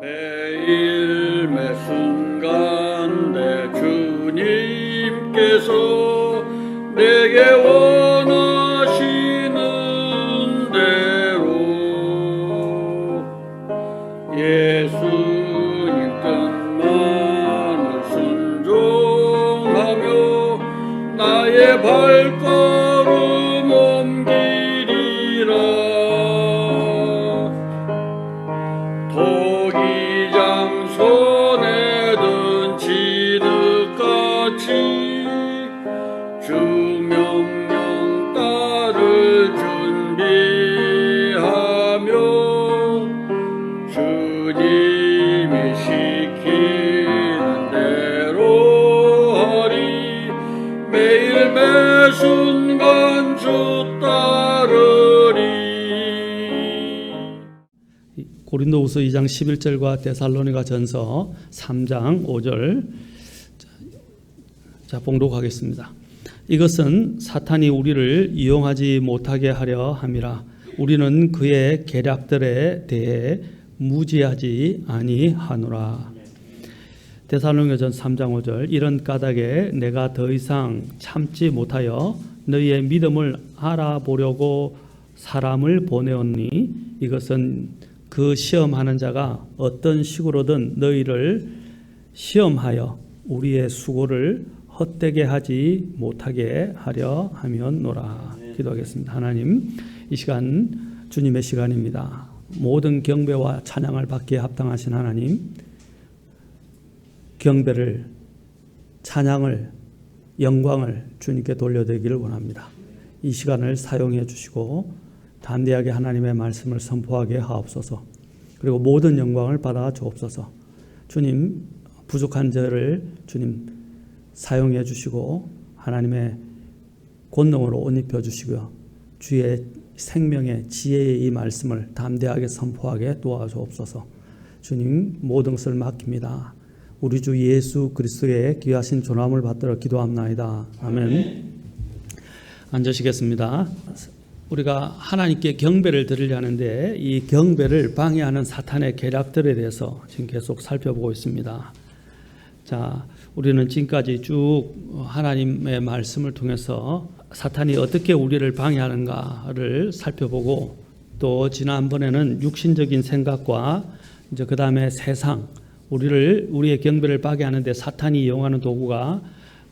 매일 매 순간 내 주님께서 내게 원하시는 대로 예수님 뜻만을 순종하며 나의 발걸음 옮기리라. 토기장 손에 든 지득같이 주 명령 따를 준비하며 주님이 시키는 대로 하리. 매일 매 순간 주 따르리. 고린도후서 2장 11절과 데살로니가전서 3장 5절 자 봉독하겠습니다. 이것은 사탄이 우리를 이용하지 못하게 하려 함이라. 우리는 그의 계략들에 대해 무지하지 아니하노라. 데살로니가전서 3장 5절 이런 까닭에 내가 더 이상 참지 못하여 너희의 믿음을 알아보려고 사람을 보내었니. 이것은 그 시험하는 자가 어떤 식으로든 너희를 시험하여 우리의 수고를 헛되게 하지 못하게 하려 하면노라. 기도하겠습니다. 하나님, 이 시간 주님의 시간입니다. 모든 경배와 찬양을 받기에 합당하신 하나님, 경배를, 찬양을, 영광을 주님께 돌려드리기를 원합니다. 이 시간을 사용해 주시고 담대하게 하나님의 말씀을 선포하게 하옵소서. 그리고 모든 영광을 받아 주옵소서. 주님, 부족한 저를 주님 사용해 주시고 하나님의 권능으로 옷 입혀 주시고요. 주의 생명의 지혜의 이 말씀을 담대하게 선포하게 도와주옵소서. 주님, 모든 것을 맡깁니다. 우리 주 예수 그리스도의 귀하신 존함을 받들어 기도합나이다. 아멘. 앉으시겠습니다. 우리가 하나님께 경배를 드리려 하는데 이 경배를 방해하는 사탄의 계략들에 대해서 지금 계속 살펴보고 있습니다. 자, 우리는 지금까지 쭉 하나님의 말씀을 통해서 사탄이 어떻게 우리를 방해하는가를 살펴보고 또 지난번에는 육신적인 생각과 이제 그 다음에 세상, 우리의 경배를 방해하는데 사탄이 이용하는 도구가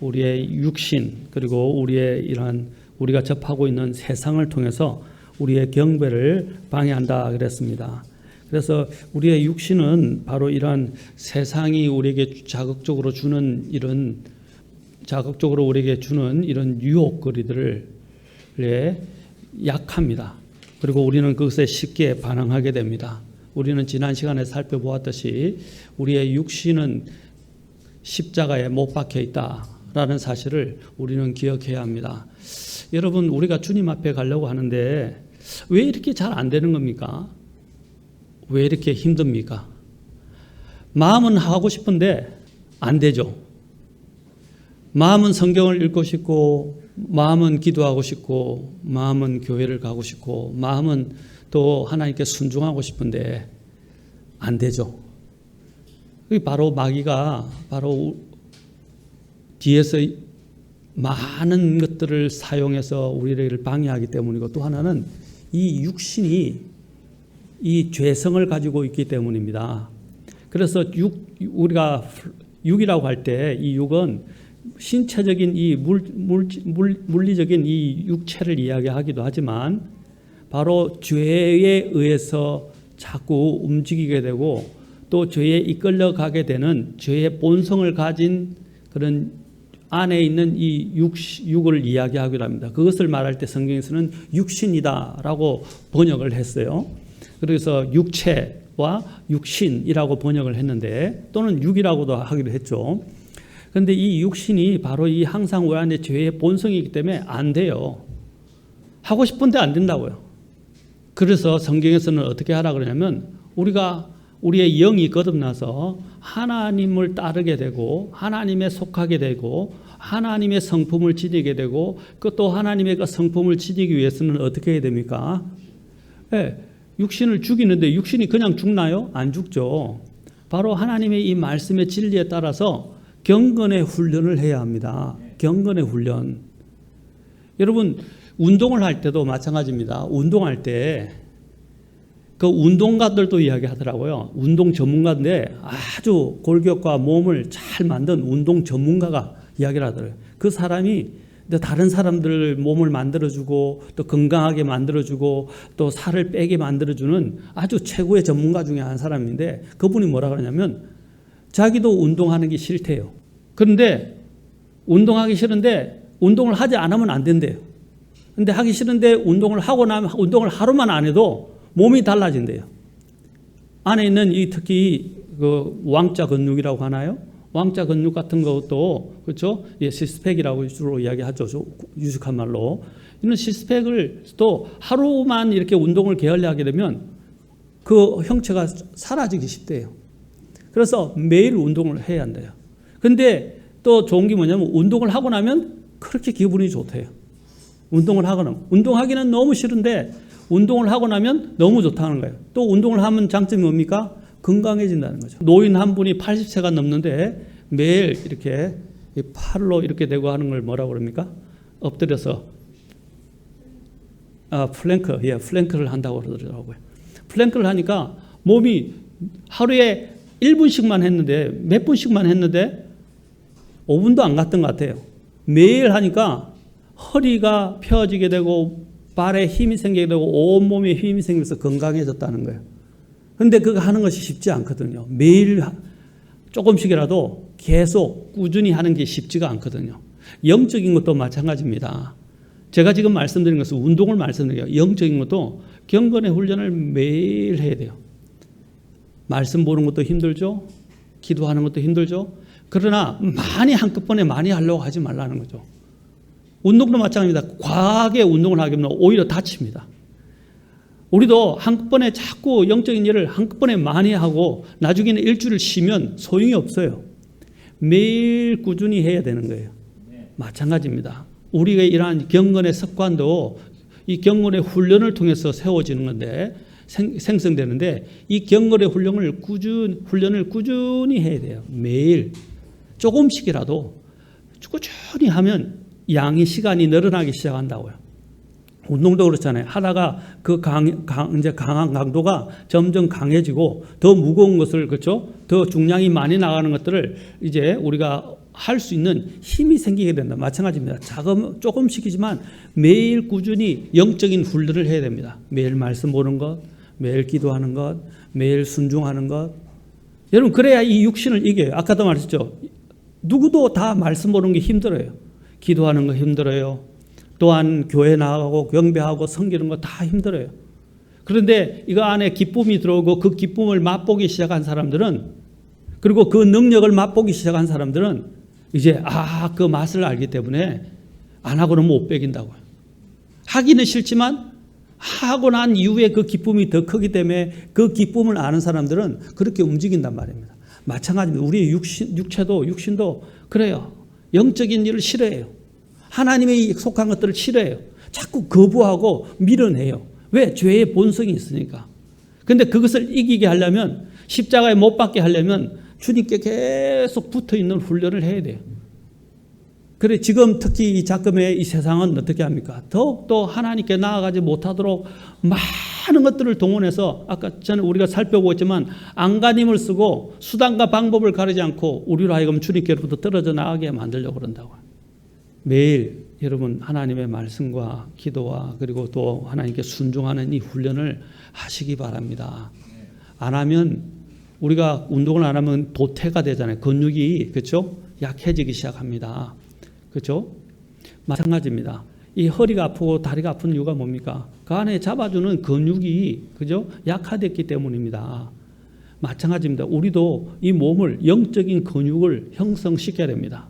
우리의 육신 그리고 우리의 이러한 우리가 접하고 있는 세상을 통해서 우리의 경배를 방해한다 그랬습니다. 그래서 우리의 육신은 바로 이러한 세상이 우리에게 자극적으로 우리에게 주는 이런 유혹거리들을 약합니다. 그리고 우리는 그것에 쉽게 반응하게 됩니다. 우리는 지난 시간에 살펴보았듯이 우리의 육신은 십자가에 못 박혀 있다라는 사실을 우리는 기억해야 합니다. 여러분, 우리가 주님 앞에 가려고 하는데 왜 이렇게 잘 안 되는 겁니까? 왜 이렇게 힘듭니까? 마음은 하고 싶은데 안 되죠. 마음은 성경을 읽고 싶고, 마음은 기도하고 싶고, 마음은 교회를 가고 싶고, 마음은 또 하나님께 순종하고 싶은데 안 되죠. 바로 마귀가 바로 뒤에서 많은 것들을 사용해서 우리를 방해하기 때문이고, 또 하나는 이 육신이 이 죄성을 가지고 있기 때문입니다. 그래서 우리가 육이라고 할 때 이 육은 신체적인 이 물리적인 이 육체를 이야기하기도 하지만 바로 죄에 의해서 자꾸 움직이게 되고 또 죄에 이끌려가게 되는 죄의 본성을 가진 그런 안에 있는 이 육을 이야기하기도 합니다. 그것을 말할 때 성경에서는 육신이다라고 번역을 했어요. 그래서 육체와 육신이라고 번역을 했는데 또는 육이라고도 하기도 했죠. 그런데 이 육신이 바로 이 항상 우리 안에 죄의 본성이기 때문에 안 돼요. 하고 싶은데 안 된다고요. 그래서 성경에서는 어떻게 하라 그러냐면 우리의 영이 거듭나서 하나님을 따르게 되고 하나님에 속하게 되고 하나님의 성품을 지니게 되고 또 하나님의 그 성품을 지니기 위해서는 어떻게 해야 됩니까? 네, 육신을 죽이는데 육신이 그냥 죽나요? 안 죽죠. 바로 하나님의 이 말씀의 진리에 따라서 경건의 훈련을 해야 합니다. 경건의 훈련. 여러분 운동을 할 때도 마찬가지입니다. 운동할 때 그 운동가들도 이야기하더라고요. 운동 전문가인데 아주 골격과 몸을 잘 만든 운동 전문가가 이야기를 하더라고요. 그 사람이 다른 사람들 몸을 만들어주고 또 건강하게 만들어주고 또 살을 빼게 만들어주는 아주 최고의 전문가 중에 한 사람인데 그분이 뭐라 그러냐면 자기도 운동하는 게 싫대요. 그런데 운동하기 싫은데 운동을 하지 않으면 안 된대요. 근데 하기 싫은데 운동을 하고 나면 운동을 하루만 안 해도 몸이 달라진대요. 안에 있는 이 특히 그 왕자 근육이라고 하나요? 왕자 근육 같은 것도 그렇죠? 예, 시스팩이라고 주로 이야기하죠. 유식한 말로. 이런 시스팩을 또 하루만 이렇게 운동을 게을리하게 되면 그 형체가 사라지기 쉽대요. 그래서 매일 운동을 해야 한대요. 근데 또 좋은 게 뭐냐면 운동을 하고 나면 그렇게 기분이 좋대요. 운동을 하거나 운동하기는 너무 싫은데 운동을 하고 나면 너무 좋다는 거예요. 또 운동을 하면 장점이 뭡니까? 건강해진다는 거죠. 노인 한 분이 80세가 넘는데 매일 이렇게 팔로 이렇게 대고 하는 걸 뭐라고 그럽니까? 엎드려서 플랭크, 플랭크를 한다고 그러더라고요. 플랭크를 하니까 몸이 하루에 1분씩만 했는데 몇 분씩만 했는데 5분도 안 갔던 것 같아요. 매일 하니까 허리가 펴지게 되고 발에 힘이 생기게 되고 온몸에 힘이 생겨서 건강해졌다는 거예요. 그런데 그거 하는 것이 쉽지 않거든요. 매일 조금씩이라도 계속 꾸준히 하는 게 쉽지가 않거든요. 영적인 것도 마찬가지입니다. 제가 지금 말씀드린 것은 운동을 말씀드려요. 영적인 것도 경건의 훈련을 매일 해야 돼요. 말씀 보는 것도 힘들죠. 기도하는 것도 힘들죠. 그러나 많이 한꺼번에 많이 하려고 하지 말라는 거죠. 운동도 마찬가지입니다. 과하게 운동을 하게 되면 오히려 다칩니다. 우리도 한꺼번에 자꾸 영적인 일을 한꺼번에 많이 하고 나중에는 일주일 쉬면 소용이 없어요. 매일 꾸준히 해야 되는 거예요. 마찬가지입니다. 우리가 이러한 경건의 습관도 이 경건의 훈련을 통해서 세워지는 건데 생성되는데 이 경건의 훈련을 꾸준히 해야 돼요. 매일 조금씩이라도 꾸준히 하면 양의 시간이 늘어나기 시작한다고요. 운동도 그렇잖아요. 하다가 그 이제 강한 강도가 점점 강해지고 더 무거운 것을 그렇죠? 더 중량이 많이 나가는 것들을 이제 우리가 할 수 있는 힘이 생기게 된다. 마찬가지입니다. 조금씩이지만 매일 꾸준히 영적인 훈련을 해야 됩니다. 매일 말씀 보는 것, 매일 기도하는 것, 매일 순종하는 것. 여러분 그래야 이 육신을 이겨요. 아까도 말했죠. 누구도 다 말씀 보는 게 힘들어요. 기도하는 거 힘들어요. 또한 교회 나가고 경배하고 섬기는 거 다 힘들어요. 그런데 이거 안에 기쁨이 들어오고 그 기쁨을 맛보기 시작한 사람들은 그리고 그 능력을 맛보기 시작한 사람들은 이제 그 맛을 알기 때문에 안 하고는 못 빼긴다고요. 하기는 싫지만 하고 난 이후에 그 기쁨이 더 크기 때문에 그 기쁨을 아는 사람들은 그렇게 움직인단 말입니다. 마찬가지입니다. 우리의 육신도 그래요. 영적인 일을 싫어해요. 하나님의 속한 것들을 싫어해요. 자꾸 거부하고 밀어내요. 왜? 죄의 본성이 있으니까. 그런데 그것을 이기게 하려면 십자가에 못 박게 하려면 주님께 계속 붙어있는 훈련을 해야 돼요. 그래 지금 특히 이 작금의 이 세상은 어떻게 합니까? 더욱더 하나님께 나아가지 못하도록 많은 것들을 동원해서 아까 전에 우리가 살펴보고 있지만 안간힘을 쓰고 수단과 방법을 가리지 않고 우리로 하여금 주님께로부터 떨어져 나가게 만들려고 그런다고요. 매일 여러분 하나님의 말씀과 기도와 그리고 또 하나님께 순종하는 이 훈련을 하시기 바랍니다. 안 하면 우리가 운동을 안 하면 도태가 되잖아요. 근육이 그렇죠? 약해지기 시작합니다. 그렇죠? 마찬가지입니다. 이 허리가 아프고 다리가 아픈 이유가 뭡니까? 그 안에 잡아주는 근육이 그죠? 약화됐기 때문입니다. 마찬가지입니다. 우리도 이 몸을 영적인 근육을 형성시켜야 됩니다.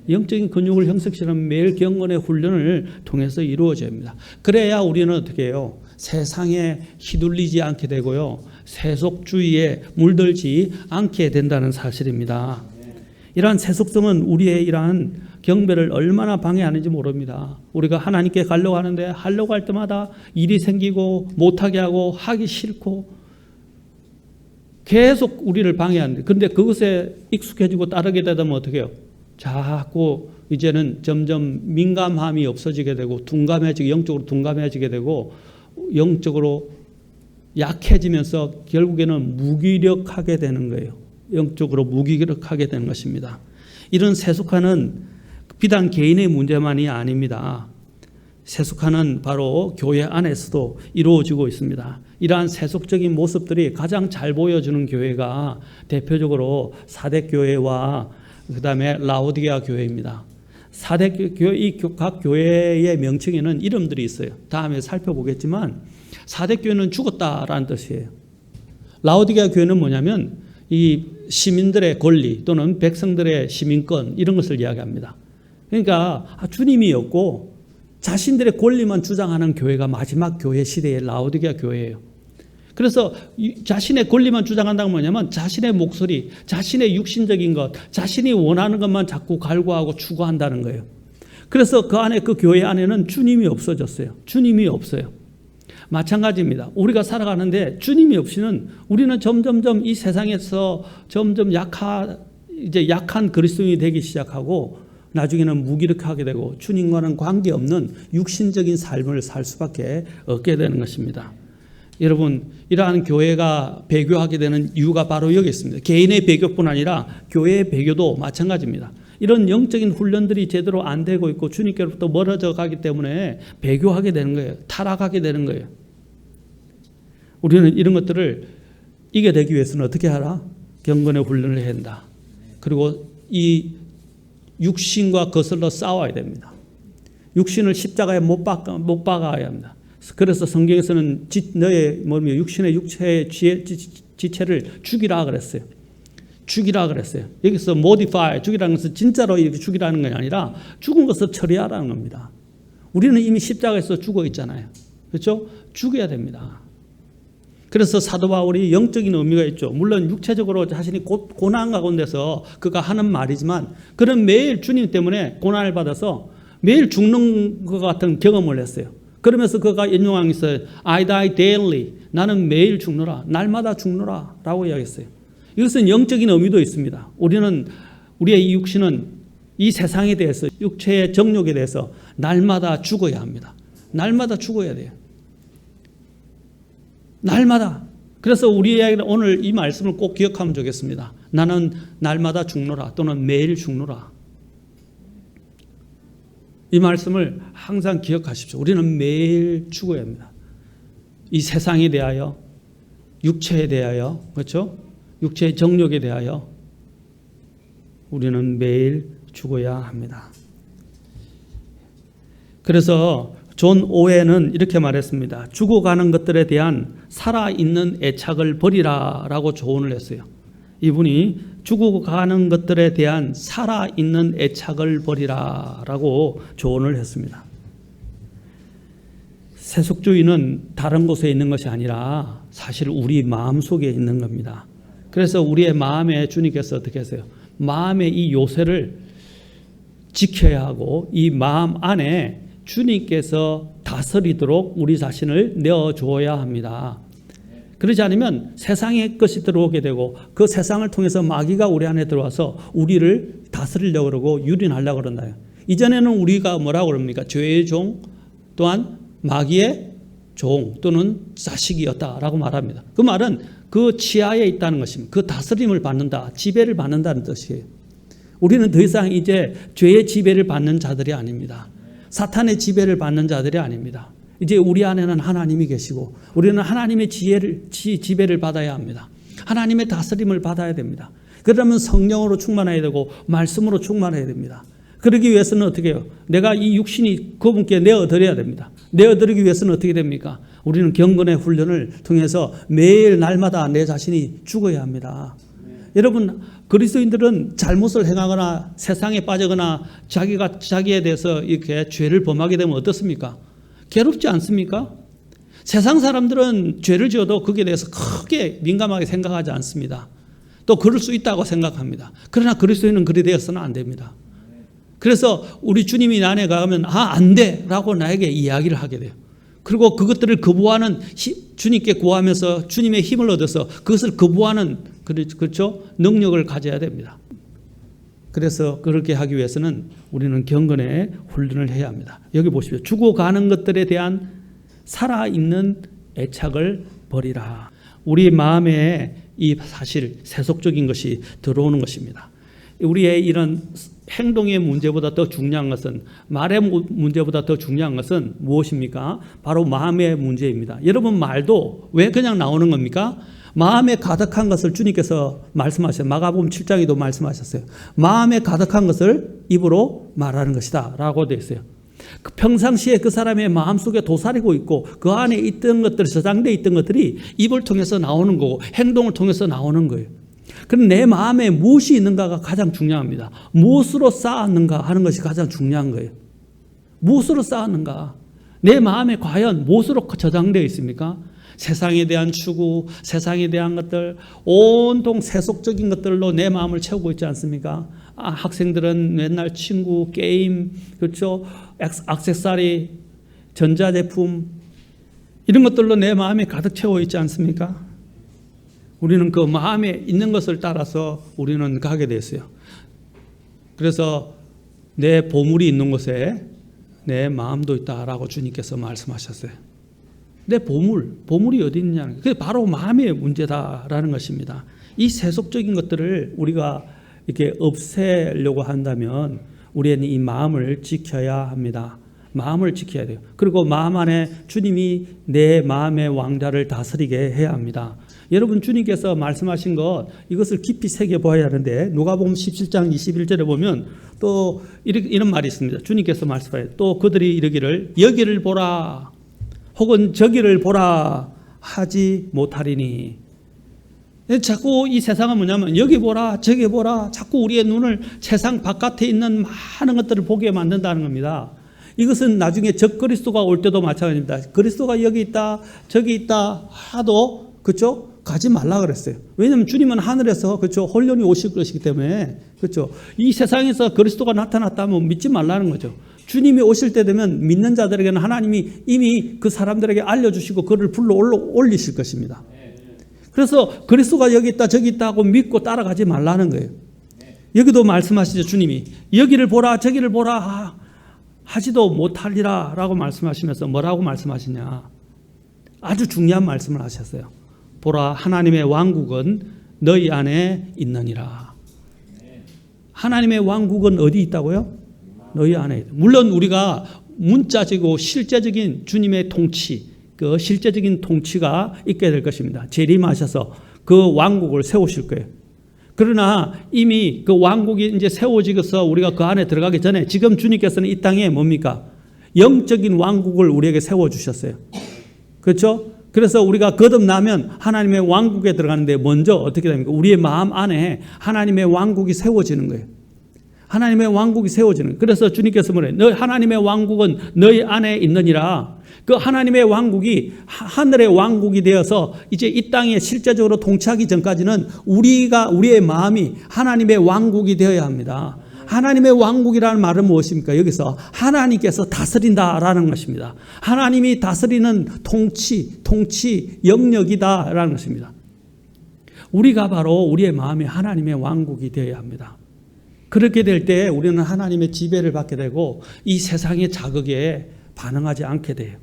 영적인 근육을 형성시키려면 매일 경건의 훈련을 통해서 이루어져야 합니다. 그래야 우리는 어떻게 해요? 세상에 휘둘리지 않게 되고요. 세속주의에 물들지 않게 된다는 사실입니다. 이러한 세속성은 우리의 이러한 경배를 얼마나 방해하는지 모릅니다. 우리가 하나님께 가려고 하는데 하려고 할 때마다 일이 생기고 못하게 하고 하기 싫고 계속 우리를 방해하는데, 근데 그것에 익숙해지고 따르게 되다 보면 어떻게 해요? 자꾸 이제는 점점 민감함이 없어지게 되고 영적으로 둔감해지게 되고 영적으로 약해지면서 결국에는 무기력하게 되는 거예요. 영적으로 무기력하게 되는 것입니다. 이런 세속화는 비단 개인의 문제만이 아닙니다. 세속화는 바로 교회 안에서도 이루어지고 있습니다. 이러한 세속적인 모습들이 가장 잘 보여주는 교회가 대표적으로 사대교회와 그다음에 라오디게아 교회입니다. 사대교회, 이 각 교회의 명칭에는 이름들이 있어요. 다음에 살펴보겠지만 사대교회는 죽었다라는 뜻이에요. 라오디게아 교회는 뭐냐면 이 시민들의 권리 또는 백성들의 시민권 이런 것을 이야기합니다. 그러니까 주님이 없고 자신들의 권리만 주장하는 교회가 마지막 교회 시대의 라오디게아 교회예요. 그래서 자신의 권리만 주장한다는 뭐냐면 자신의 목소리, 자신의 육신적인 것, 자신이 원하는 것만 자꾸 갈구하고 추구한다는 거예요. 그래서 그 안에 그 교회 안에는 주님이 없어졌어요. 주님이 없어요. 마찬가지입니다. 우리가 살아가는데 주님이 없이는 우리는 점점점 이 세상에서 점점 약한 그리스도인이 되기 시작하고 나중에는 무기력하게 되고 주님과는 관계없는 육신적인 삶을 살 수밖에 없게 되는 것입니다. 여러분, 이러한 교회가 배교하게 되는 이유가 바로 여기 있습니다. 개인의 배교뿐 아니라 교회의 배교도 마찬가지입니다. 이런 영적인 훈련들이 제대로 안 되고 있고 주님께로부터 멀어져 가기 때문에 배교하게 되는 거예요. 타락하게 되는 거예요. 우리는 이런 것들을 이겨내기 위해서는 어떻게 하라? 경건의 훈련을 해야 한다. 그리고 이 육신과 거슬러 싸워야 됩니다. 육신을 십자가에 못 박아야 합니다. 그래서 성경에서는 너의 육신의 육체의 지체를 죽이라 그랬어요. 죽이라 그랬어요. 여기서 modify, 죽이라는 것은 진짜로 이렇게 죽이라는 게 아니라 죽은 것을 처리하라는 겁니다. 우리는 이미 십자가에서 죽어 있잖아요. 그렇죠? 죽여야 됩니다. 그래서 사도 바울이 영적인 의미가 있죠. 물론 육체적으로 자신이 고난 가운데서 그가 하는 말이지만 그는 매일 주님 때문에 고난을 받아서 매일 죽는 것 같은 경험을 했어요. 그러면서 그가 인용한 게 있어요. I die daily. 나는 매일 죽노라. 날마다 죽노라. 라고 이야기했어요. 이것은 영적인 의미도 있습니다. 우리의 이 육신은 이 세상에 대해서 육체의 정욕에 대해서 날마다 죽어야 합니다. 날마다 죽어야 돼요. 날마다. 그래서 우리에게는 오늘 이 말씀을 꼭 기억하면 좋겠습니다. 나는 날마다 죽노라 또는 매일 죽노라. 이 말씀을 항상 기억하십시오. 우리는 매일 죽어야 합니다. 이 세상에 대하여, 육체에 대하여, 그렇죠? 육체의 정욕에 대하여 우리는 매일 죽어야 합니다. 그래서 존 오웬은 이렇게 말했습니다. 죽어가는 것들에 대한 살아있는 애착을 버리라 라고 조언을 했어요. 이분이 죽어가는 것들에 대한 살아있는 애착을 버리라 라고 조언을 했습니다. 세속주의는 다른 곳에 있는 것이 아니라 사실 우리 마음속에 있는 겁니다. 그래서 우리의 마음에 주님께서 어떻게 하세요? 마음의 이 요새를 지켜야 하고 이 마음 안에 주님께서 다스리도록 우리 자신을 내어주어야 합니다. 그러지 않으면 세상의 것이 들어오게 되고 그 세상을 통해서 마귀가 우리 안에 들어와서 우리를 다스리려고 그러고 유린하려고 그런다요. 이전에는 우리가 뭐라고 그럽니까? 죄의 종 또한 마귀의 종 또는 자식이었다라고 말합니다. 그 말은 그 치하에 있다는 것입니다. 그 다스림을 받는다, 지배를 받는다는 뜻이에요. 우리는 더 이상 이제 죄의 지배를 받는 자들이 아닙니다. 사탄의 지배를 받는 자들이 아닙니다. 이제 우리 안에는 하나님이 계시고 우리는 하나님의 지배를 받아야 합니다. 하나님의 다스림을 받아야 됩니다. 그러면 성령으로 충만해야 되고 말씀으로 충만해야 됩니다. 그러기 위해서는 어떻게 해요? 내가 이 육신이 그분께 내어드려야 됩니다. 내어드리기 위해서는 어떻게 됩니까? 우리는 경건의 훈련을 통해서 매일 날마다 내 자신이 죽어야 합니다. 여러분, 그리스도인들은 잘못을 행하거나 세상에 빠지거나 자기에 대해서 이렇게 죄를 범하게 되면 어떻습니까? 괴롭지 않습니까? 세상 사람들은 죄를 지어도 거기에 대해서 크게 민감하게 생각하지 않습니다. 또 그럴 수 있다고 생각합니다. 그러나 그리스도인은 그리 되어서는 안 됩니다. 그래서 우리 주님이 나 안에 가면 안 돼! 라고 나에게 이야기를 하게 돼요. 그리고 그것들을 거부하는 주님께 구하면서 주님의 힘을 얻어서 그것을 거부하는 그렇죠? 능력을 가져야 됩니다. 그래서 그렇게 하기 위해서는 우리는 경건의 훈련을 해야 합니다. 여기 보십시오. 죽어가는 것들에 대한 살아있는 애착을 버리라. 우리 마음에 이 사실 세속적인 것이 들어오는 것입니다. 우리의 이런 행동의 문제보다 더 중요한 것은, 말의 문제보다 더 중요한 것은 무엇입니까? 바로 마음의 문제입니다. 여러분, 말도 왜 그냥 나오는 겁니까? 마음에 가득한 것을 주님께서 말씀하셨어요. 마가복음 7장에도 말씀하셨어요. 마음에 가득한 것을 입으로 말하는 것이다 라고 되어 있어요. 그 평상시에 그 사람의 마음속에 도사리고 있고 그 안에 있던 것들, 저장되어 있던 것들이 입을 통해서 나오는 거고 행동을 통해서 나오는 거예요. 그럼 내 마음에 무엇이 있는가가 가장 중요합니다. 무엇으로 쌓았는가 하는 것이 가장 중요한 거예요. 무엇으로 쌓았는가? 내 마음에 과연 무엇으로 저장되어 있습니까? 세상에 대한 추구, 세상에 대한 것들, 온통 세속적인 것들로 내 마음을 채우고 있지 않습니까? 학생들은 맨날 친구, 게임, 그렇죠? 액세서리, 전자제품 이런 것들로 내 마음에 가득 채워 있지 않습니까? 우리는 그 마음에 있는 것을 따라서 우리는 가게 됐어요. 그래서 내 보물이 있는 곳에 내 마음도 있다라고 주님께서 말씀하셨어요. 내 보물이 어디 있느냐는, 그게 바로 마음의 문제다라는 것입니다. 이 세속적인 것들을 우리가 이렇게 없애려고 한다면 우리는 이 마음을 지켜야 합니다. 마음을 지켜야 돼요. 그리고 마음 안에 주님이 내 마음의 왕자를 다스리게 해야 합니다. 여러분, 주님께서 말씀하신 것, 이것을 깊이 새겨봐야 하는데, 누가복음 17장 21절에 보면 또 이런 말이 있습니다. 주님께서 말씀하세요. 또 그들이 이르기를 여기를 보라 혹은 저기를 보라 하지 못하리니. 자꾸 이 세상은 뭐냐면 여기 보라 저기 보라, 자꾸 우리의 눈을 세상 바깥에 있는 많은 것들을 보게 만든다는 겁니다. 이것은 나중에 적그리스도가 올 때도 마찬가지입니다. 그리스도가 여기 있다 저기 있다 하도, 그렇죠? 가지 말라 그랬어요. 왜냐하면 주님은 하늘에서, 그렇죠, 홀연히 오실 것이기 때문에, 그렇죠, 이 세상에서 그리스도가 나타났다면 믿지 말라는 거죠. 주님이 오실 때 되면 믿는 자들에게는 하나님이 이미 그 사람들에게 알려주시고 그를 불러 올리실 것입니다. 그래서 그리스도가 여기 있다 저기 있다 하고 믿고 따라가지 말라는 거예요. 여기도 말씀하시죠. 주님이 여기를 보라 저기를 보라 하지도 못하리라 라고 말씀하시면서 뭐라고 말씀하시냐, 아주 중요한 말씀을 하셨어요. 보라, 하나님의 왕국은 너희 안에 있느니라. 하나님의 왕국은 어디 있다고요? 너희 안에. 물론 우리가 문자적이고 실제적인 주님의 통치, 그 실제적인 통치가 있게 될 것입니다. 재림하셔서 그 왕국을 세우실 거예요. 그러나 이미 그 왕국이 이제 세워지고서 우리가 그 안에 들어가기 전에 지금 주님께서는 이 땅에 뭡니까? 영적인 왕국을 우리에게 세워주셨어요. 그렇죠? 그래서 우리가 거듭나면 하나님의 왕국에 들어가는데 먼저 어떻게 됩니까? 우리의 마음 안에 하나님의 왕국이 세워지는 거예요. 하나님의 왕국이 세워지는 거예요. 그래서 주님께서 뭐래요? 너 하나님의 왕국은 너희 안에 있느니라. 그 하나님의 왕국이 하늘의 왕국이 되어서 이제 이 땅에 실제적으로 통치하기 전까지는 우리의 마음이 하나님의 왕국이 되어야 합니다. 하나님의 왕국이라는 말은 무엇입니까? 여기서 하나님께서 다스린다라는 것입니다. 하나님이 다스리는 통치 영역이다라는 것입니다. 우리가 바로 우리의 마음이 하나님의 왕국이 되어야 합니다. 그렇게 될 때 우리는 하나님의 지배를 받게 되고 이 세상의 자극에 반응하지 않게 돼요.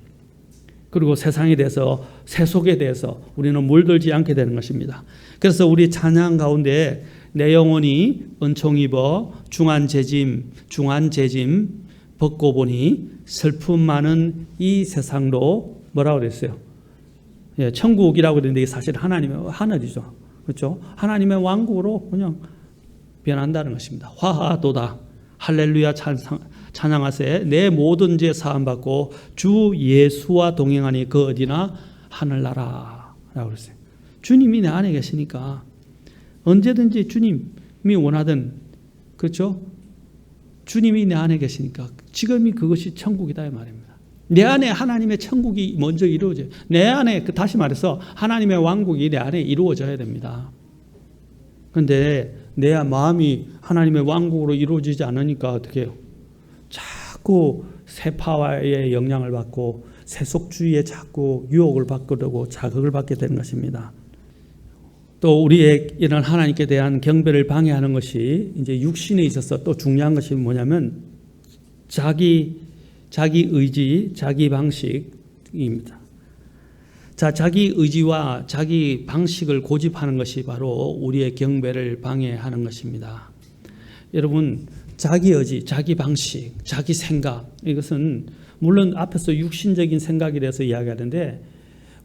그리고 세상에 대해서, 세속에 대해서 우리는 물들지 않게 되는 것입니다. 그래서 우리 찬양 가운데 내 영혼이 은총 입어 중한재짐 벗고 보니 슬픔 많은 이 세상도 뭐라고 그랬어요? 예, 천국이라고 그랬는데 사실 하나님의 하늘이죠. 그렇죠? 하나님의 왕국으로 그냥 변한다는 것입니다. 화하도다 할렐루야 찬양하세. 내 모든 죄 사함 받고 주 예수와 동행하니 그 어디나 하늘나라라고 그랬어요. 주님이 내 안에 계시니까 언제든지 주님이 원하든, 그렇죠? 주님이 내 안에 계시니까 지금이 그것이 천국이다 이 말입니다. 내 안에 하나님의 천국이 먼저 이루어져요. 내 안에, 다시 말해서 하나님의 왕국이 내 안에 이루어져야 됩니다. 그런데 내 마음이 하나님의 왕국으로 이루어지지 않으니까 어떻게 해요? 자꾸 세파와의 영향을 받고 세속주의에 자꾸 유혹을 받게 되고 자극을 받게 되는 것입니다. 또 우리의 이런 하나님께 대한 경배를 방해하는 것이 이제 육신에 있어서 또 중요한 것이 뭐냐면 자기 의지, 자기 방식입니다. 자, 자기 의지와 자기 방식을 고집하는 것이 바로 우리의 경배를 방해하는 것입니다. 여러분, 자기 의지, 자기 방식, 자기 생각, 이것은 물론 앞에서 육신적인 생각에 대해서 이야기하는데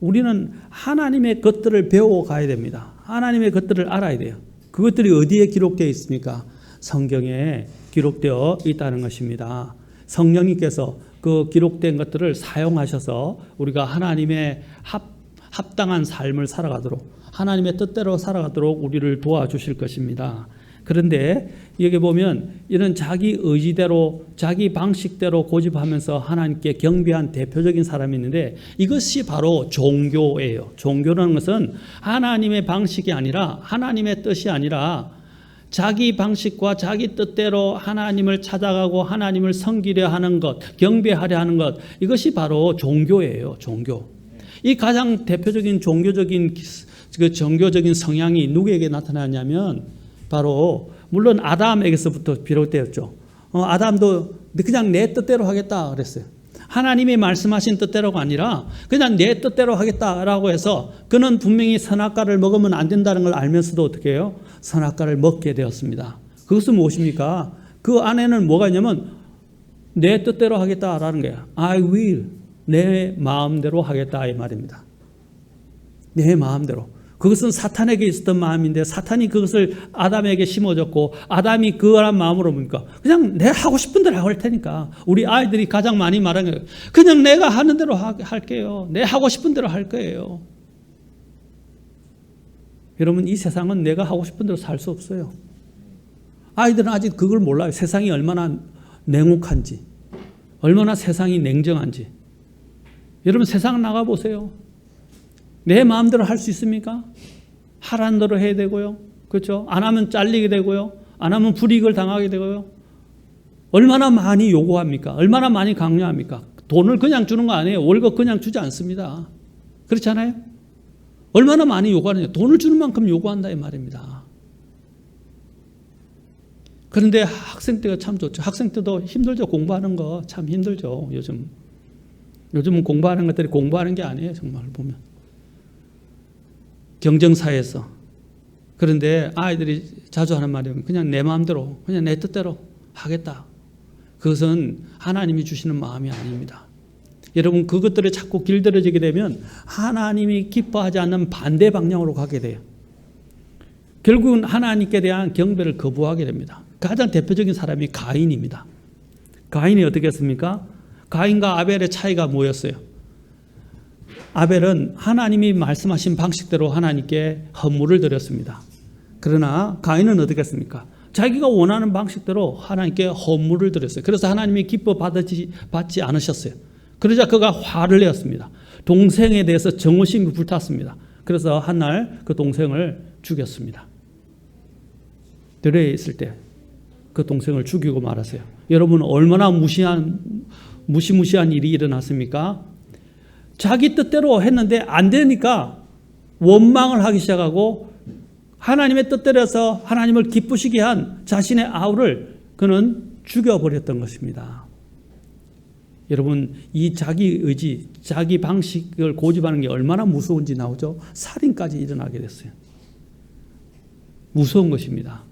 우리는 하나님의 것들을 배워가야 됩니다. 하나님의 것들을 알아야 돼요. 그것들이 어디에 기록되어 있습니까? 성경에 기록되어 있다는 것입니다. 성령님께서 그 기록된 것들을 사용하셔서 우리가 하나님의 합당한 삶을 살아가도록, 하나님의 뜻대로 살아가도록 우리를 도와주실 것입니다. 그런데 여기 보면 이런 자기 의지대로 자기 방식대로 고집하면서 하나님께 경배한 대표적인 사람이 있는데 이것이 바로 종교예요. 종교라는 것은 하나님의 방식이 아니라 하나님의 뜻이 아니라 자기 방식과 자기 뜻대로 하나님을 찾아가고 하나님을 섬기려 하는 것, 경배하려 하는 것, 이것이 바로 종교예요. 종교. 이 가장 대표적인 종교적인 성향이 누구에게 나타나냐면 바로 물론 아담에게서부터 비롯되었죠. 아담도 그냥 내 뜻대로 하겠다 그랬어요. 하나님이 말씀하신 뜻대로가 아니라 그냥 내 뜻대로 하겠다라고 해서 그는 분명히 선악과를 먹으면 안 된다는 걸 알면서도 어떻게 해요? 선악과를 먹게 되었습니다. 그것은 무엇입니까? 그 안에는 뭐가 있냐면 내 뜻대로 하겠다라는 거예요. I will. 내 마음대로 하겠다 이 말입니다. 내 마음대로. 그것은 사탄에게 있었던 마음인데 사탄이 그것을 아담에게 심어줬고 아담이 그거란 마음으로 뭡니까? 그냥 내가 하고 싶은 대로 할 테니까. 우리 아이들이 가장 많이 말하는 거예요. 그냥 내가 하는 대로 할게요. 내가 하고 싶은 대로 할 거예요. 여러분, 이 세상은 내가 하고 싶은 대로 살 수 없어요. 아이들은 아직 그걸 몰라요. 세상이 얼마나 냉혹한지, 얼마나 세상이 냉정한지. 여러분, 세상 나가보세요. 내 마음대로 할 수 있습니까? 하라는 대로 해야 되고요. 그렇죠? 안 하면 잘리게 되고요. 안 하면 불이익을 당하게 되고요. 얼마나 많이 요구합니까? 얼마나 많이 강요합니까? 돈을 그냥 주는 거 아니에요. 월급 그냥 주지 않습니다. 그렇잖아요? 얼마나 많이 요구하느냐. 돈을 주는 만큼 요구한다 이 말입니다. 그런데 학생 때가 참 좋죠. 학생 때도 힘들죠. 공부하는 거 참 힘들죠. 요즘은 공부하는 것들이 공부하는 게 아니에요. 정말 보면. 경쟁사회에서. 그런데 아이들이 자주 하는 말이 그냥 내 마음대로, 그냥 내 뜻대로 하겠다. 그것은 하나님이 주시는 마음이 아닙니다. 여러분, 그것들을 자꾸 길들여지게 되면 하나님이 기뻐하지 않는 반대 방향으로 가게 돼요. 결국은 하나님께 대한 경배를 거부하게 됩니다. 가장 대표적인 사람이 가인입니다. 가인이 어떻게 했습니까? 가인과 아벨의 차이가 뭐였어요? 아벨은 하나님이 말씀하신 방식대로 하나님께 헌물을 드렸습니다. 그러나 가인은 어떻게 했습니까? 자기가 원하는 방식대로 하나님께 헌물을 드렸어요. 그래서 하나님이 기뻐 받지 않으셨어요. 그러자 그가 화를 내었습니다. 동생에 대해서 정오심이 불탔습니다. 그래서 한날 그 동생을 죽였습니다. 들에 있을 때 그 동생을 죽이고 말았어요. 여러분, 얼마나 무시무시한 일이 일어났습니까? 자기 뜻대로 했는데 안 되니까 원망을 하기 시작하고 하나님의 뜻대로 해서 하나님을 기쁘시게 한 자신의 아우를 그는 죽여버렸던 것입니다. 여러분, 이 자기 의지, 자기 방식을 고집하는 게 얼마나 무서운지 나오죠? 살인까지 일어나게 됐어요. 무서운 것입니다.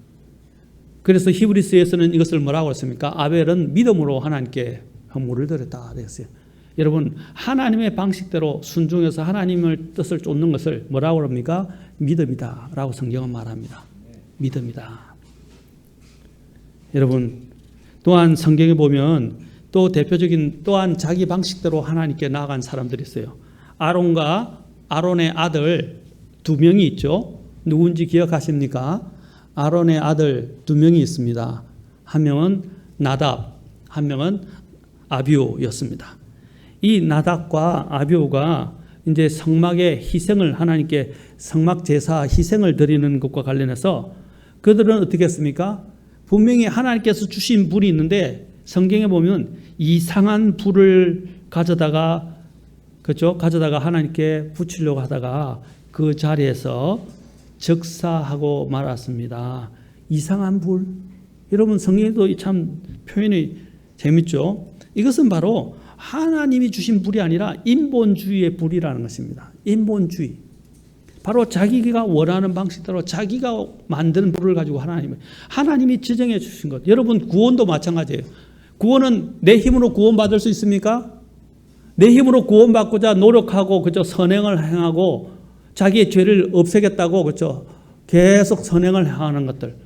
그래서 히브리서에서는 이것을 뭐라고 했습니까? 아벨은 믿음으로 하나님께 헌물을 드렸다 그랬어요. 여러분, 하나님의 방식대로 순종해서 하나님의 뜻을 쫓는 것을 뭐라고 합니까? 믿음이다 라고 성경은 말합니다. 믿음이다. 여러분, 또한 성경에 보면 또 대표적인 또한 자기 방식대로 하나님께 나아간 사람들이 있어요. 아론의 아들 2명이 있죠. 누군지 기억하십니까? 아론의 아들 2명이 있습니다. 한 명은 나답, 한 명은 아비후였습니다. 이 나답과 아비후가 이제 성막의 희생을 하나님께 성막 제사 희생을 드리는 것과 관련해서 그들은 어떻게 했습니까? 분명히 하나님께서 주신 불이 있는데 성경에 보면 이상한 불을 가져다가 그렇죠? 가져다가 하나님께 붙이려고 하다가 그 자리에서 즉사하고 말았습니다. 이상한 불. 여러분 성경에도 참 표현이 재밌죠? 이것은 바로 하나님이 주신 불이 아니라 인본주의의 불이라는 것입니다. 인본주의. 바로 자기가 원하는 방식대로 자기가 만드는 불을 가지고 하나님이 지정해 주신 것. 여러분 구원도 마찬가지예요. 구원은 내 힘으로 구원받을 수 있습니까? 내 힘으로 구원받고자 노력하고 그죠? 선행을 행하고 자기의 죄를 없애겠다고 그죠? 계속 선행을 행하는 것들.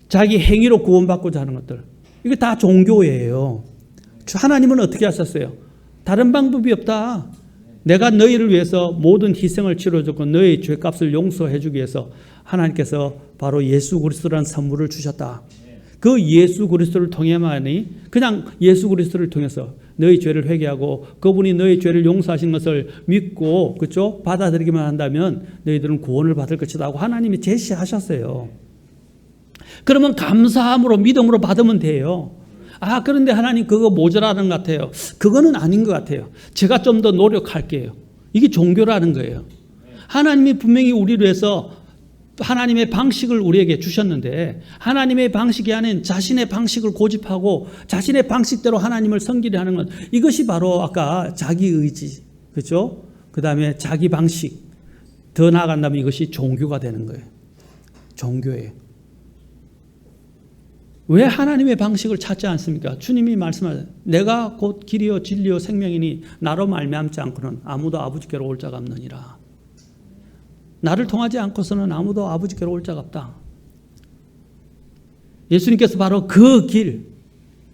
자기 행위로 구원받고자 하는 것들. 이게 다 종교예요. 하나님은 어떻게 하셨어요? 다른 방법이 없다. 내가 너희를 위해서 모든 희생을 치러줬고 너희 죄값을 용서해 주기 위해서 하나님께서 바로 예수 그리스도라는 선물을 주셨다. 그 예수 그리스도를 통해만이 그냥 예수 그리스도를 통해서 너희 죄를 회개하고 그분이 너희 죄를 용서하신 것을 믿고 그렇죠? 받아들이기만 한다면 너희들은 구원을 받을 것이다 하고 하나님이 제시하셨어요. 그러면 감사함으로 믿음으로 받으면 돼요. 그런데 하나님 그거 모자라는 것 같아요. 그거는 아닌 것 같아요. 제가 좀 더 노력할게요. 이게 종교라는 거예요. 하나님이 분명히 우리를 위해서 하나님의 방식을 우리에게 주셨는데 하나님의 방식이 아닌 자신의 방식을 고집하고 자신의 방식대로 하나님을 섬기려 하는 것, 이것이 바로 아까 자기 의지, 그렇죠? 그 다음에 자기 방식, 더 나아간다면 이것이 종교가 되는 거예요. 종교예요. 왜 하나님의 방식을 찾지 않습니까? 주님이 말씀하셨어요. 내가 곧 길이요 진리요 생명이니 나로 말미암지 않고는 아무도 아버지께로 올 자가 없느니라. 나를 통하지 않고서는 아무도 아버지께로 올 자가 없다. 예수님께서 바로 그 길,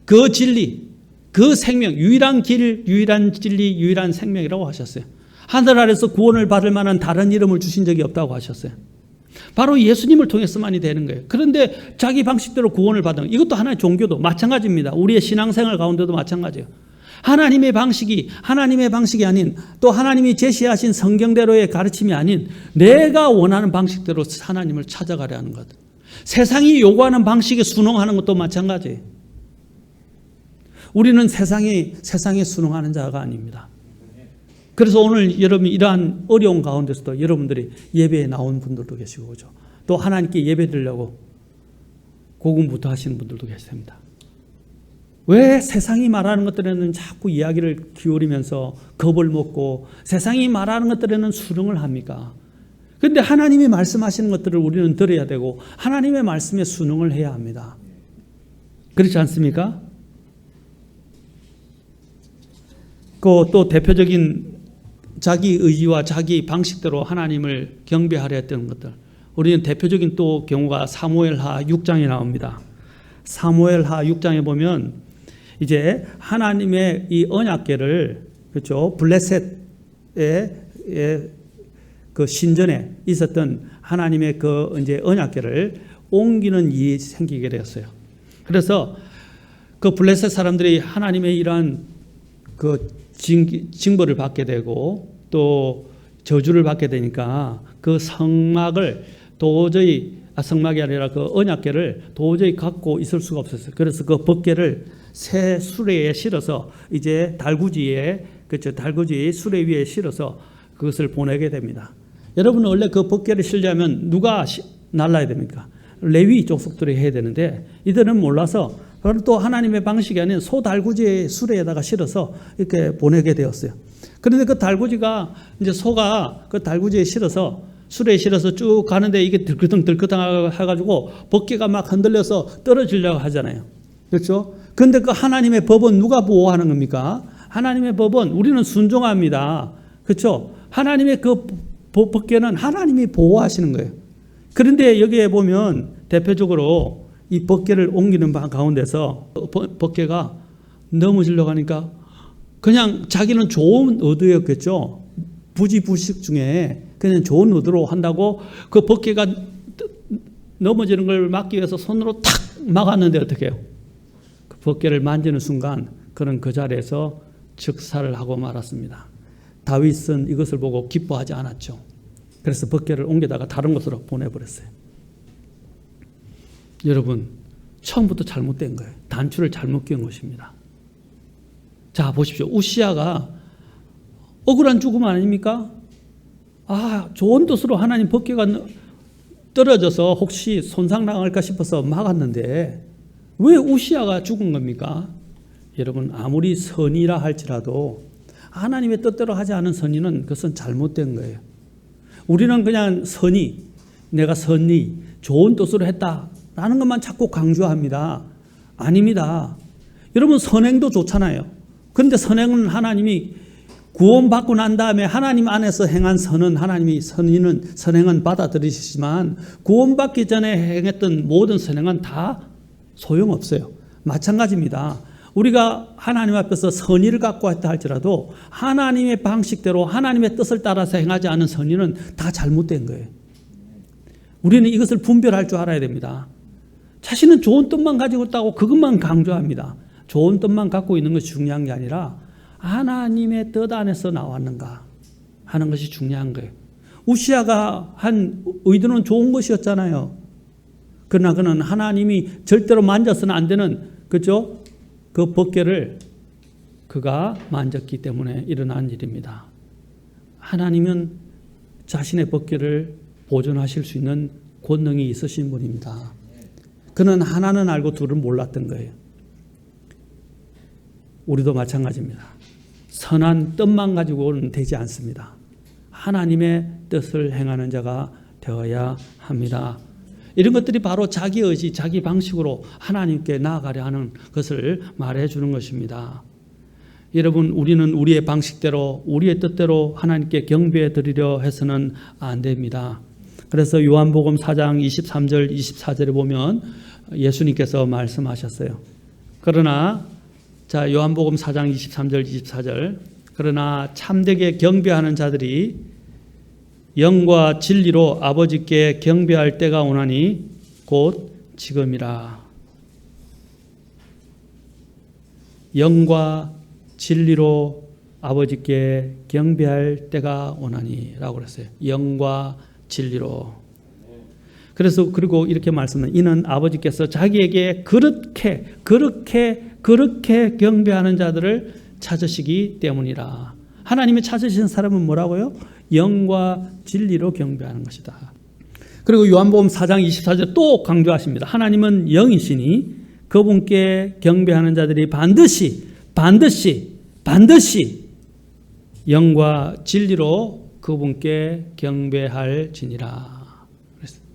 그 진리, 그 생명, 유일한 길, 유일한 진리, 유일한 생명이라고 하셨어요. 하늘 아래서 구원을 받을 만한 다른 이름을 주신 적이 없다고 하셨어요. 바로 예수님을 통해서만이 되는 거예요. 그런데 자기 방식대로 구원을 받은 이것도 하나의 종교도 마찬가지입니다. 우리의 신앙생활 가운데도 마찬가지예요. 하나님의 방식이 아닌 또 하나님이 제시하신 성경대로의 가르침이 아닌 내가 원하는 방식대로 하나님을 찾아가려 하는 것. 세상이 요구하는 방식에 순응하는 것도 마찬가지예요. 우리는 세상에 순응하는 자가 아닙니다. 그래서 오늘 여러분 이러한 어려운 가운데서도 여러분들이 예배에 나온 분들도 계시고 그죠? 또 하나님께 예배드리려고 고군부터 하시는 분들도 계십니다. 왜 세상이 말하는 것들에는 자꾸 이야기를 기울이면서 겁을 먹고 세상이 말하는 것들에는 수긍을 합니까? 그런데 하나님이 말씀하시는 것들을 우리는 들어야 되고 하나님의 말씀에 순응을 해야 합니다. 그렇지 않습니까? 또 대표적인 자기 의지와 자기 방식대로 하나님을 경배하려 했던 것들. 우리는 대표적인 또 경우가 사무엘하 6장에 나옵니다. 사무엘하 6장에 보면 이제 하나님의 이 언약궤를 그렇죠? 블레셋의 그 신전에 있었던 하나님의 그 이제 언약궤를 옮기는 일이 생기게 되었어요. 그래서 그 블레셋 사람들이 하나님의 이러한 그 징벌을 받게 되고 또 저주를 받게 되니까 그 성막을 도저히 성막이 아니라 그 언약궤를 도저히 갖고 있을 수가 없었어요. 그래서 그 법궤를 새 수레에 실어서 이제 달구지에 그렇죠, 달구지 수레 위에 실어서 그것을 보내게 됩니다. 여러분 원래 그 법궤를 실려면 누가 날라야 됩니까? 레위 족속들이 해야 되는데 이들은 몰라서 또 하나님의 방식이 아닌 소달구지의 수레에다가 실어서 이렇게 보내게 되었어요. 그런데 그 달구지가 이제 소가 그 달구지에 실어서 수레에 실어서 쭉 가는데 이게 들끄덩 해가지고 법궤가 막 흔들려서 떨어지려고 하잖아요. 그렇죠? 그런데 그 하나님의 법은 누가 보호하는 겁니까? 하나님의 법은 우리는 순종합니다. 그렇죠? 하나님의 그 법궤는 하나님이 보호하시는 거예요. 그런데 여기에 보면 대표적으로 이 법궤를 옮기는 가운데서 법궤가 넘어지려고 하니까 그냥 자기는 좋은 의도였겠죠. 부지부식 중에 그냥 좋은 의도로 한다고 그 법궤가 넘어지는 걸 막기 위해서 손으로 탁 막았는데 어떻게 해요? 그 법궤를 만지는 순간 그는 그 자리에서 즉사를 하고 말았습니다. 다윗은 이것을 보고 기뻐하지 않았죠. 그래서 법궤를 옮기다가 다른 곳으로 보내버렸어요. 여러분 처음부터 잘못된 거예요. 단추를 잘못 끼운 것입니다. 자 보십시오. 우시야가 억울한 죽음 아닙니까? 좋은 뜻으로 하나님 법궤가 떨어져서 혹시 손상당할까 싶어서 막았는데 왜 우시아가 죽은 겁니까? 여러분, 아무리 선이라 할지라도 하나님의 뜻대로 하지 않은 선의는 그것은 잘못된 거예요. 우리는 그냥 내가 선의, 좋은 뜻으로 했다라는 것만 자꾸 강조합니다. 아닙니다. 여러분, 선행도 좋잖아요. 그런데 선행은 하나님이 구원받고 난 다음에 하나님 안에서 행한 하나님이 선행은 받아들이시지만 구원받기 전에 행했던 모든 선행은 다 소용없어요. 마찬가지입니다. 우리가 하나님 앞에서 선의를 갖고 했다 할지라도 하나님의 방식대로 하나님의 뜻을 따라서 행하지 않은 선의는 다 잘못된 거예요. 우리는 이것을 분별할 줄 알아야 됩니다. 자신은 좋은 뜻만 가지고 있다고 그것만 강조합니다. 좋은 뜻만 갖고 있는 것이 중요한 게 아니라 하나님의 뜻 안에서 나왔는가 하는 것이 중요한 거예요. 우시아가 한 의도는 좋은 것이었잖아요. 그러나 그는 하나님이 절대로 만져서는 안 되는, 그죠? 그 법궤를 그가 만졌기 때문에 일어난 일입니다. 하나님은 자신의 법궤를 보존하실 수 있는 권능이 있으신 분입니다. 그는 하나는 알고 둘은 몰랐던 거예요. 우리도 마찬가지입니다. 선한 뜻만 가지고는 되지 않습니다. 하나님의 뜻을 행하는 자가 되어야 합니다. 이런 것들이 바로 자기 의지, 자기 방식으로 하나님께 나아가려 하는 것을 말해주는 것입니다. 여러분, 우리는 우리의 방식대로, 우리의 뜻대로 하나님께 경배해 드리려 해서는 안 됩니다. 그래서 요한복음 4장 23절, 24절에 보면 예수님께서 말씀하셨어요. 그러나 요한복음 4장 23절, 24절, 그러나 참되게 경배하는 자들이 영과 진리로 아버지께 경배할 때가 오나니 곧 지금이라. 영과 진리로 아버지께 경배할 때가 오나니 라고 그랬어요. 영과 진리로. 그래서 그리고 이렇게 말씀은 이는 아버지께서 자기에게 그렇게 경배하는 자들을 찾으시기 때문이라. 하나님이 찾으시는 사람은 뭐라고요? 영과 진리로 경배하는 것이다. 그리고 요한복음 4장 24절 또 강조하십니다. 하나님은 영이시니 그분께 경배하는 자들이 반드시 영과 진리로 그분께 경배할지니라.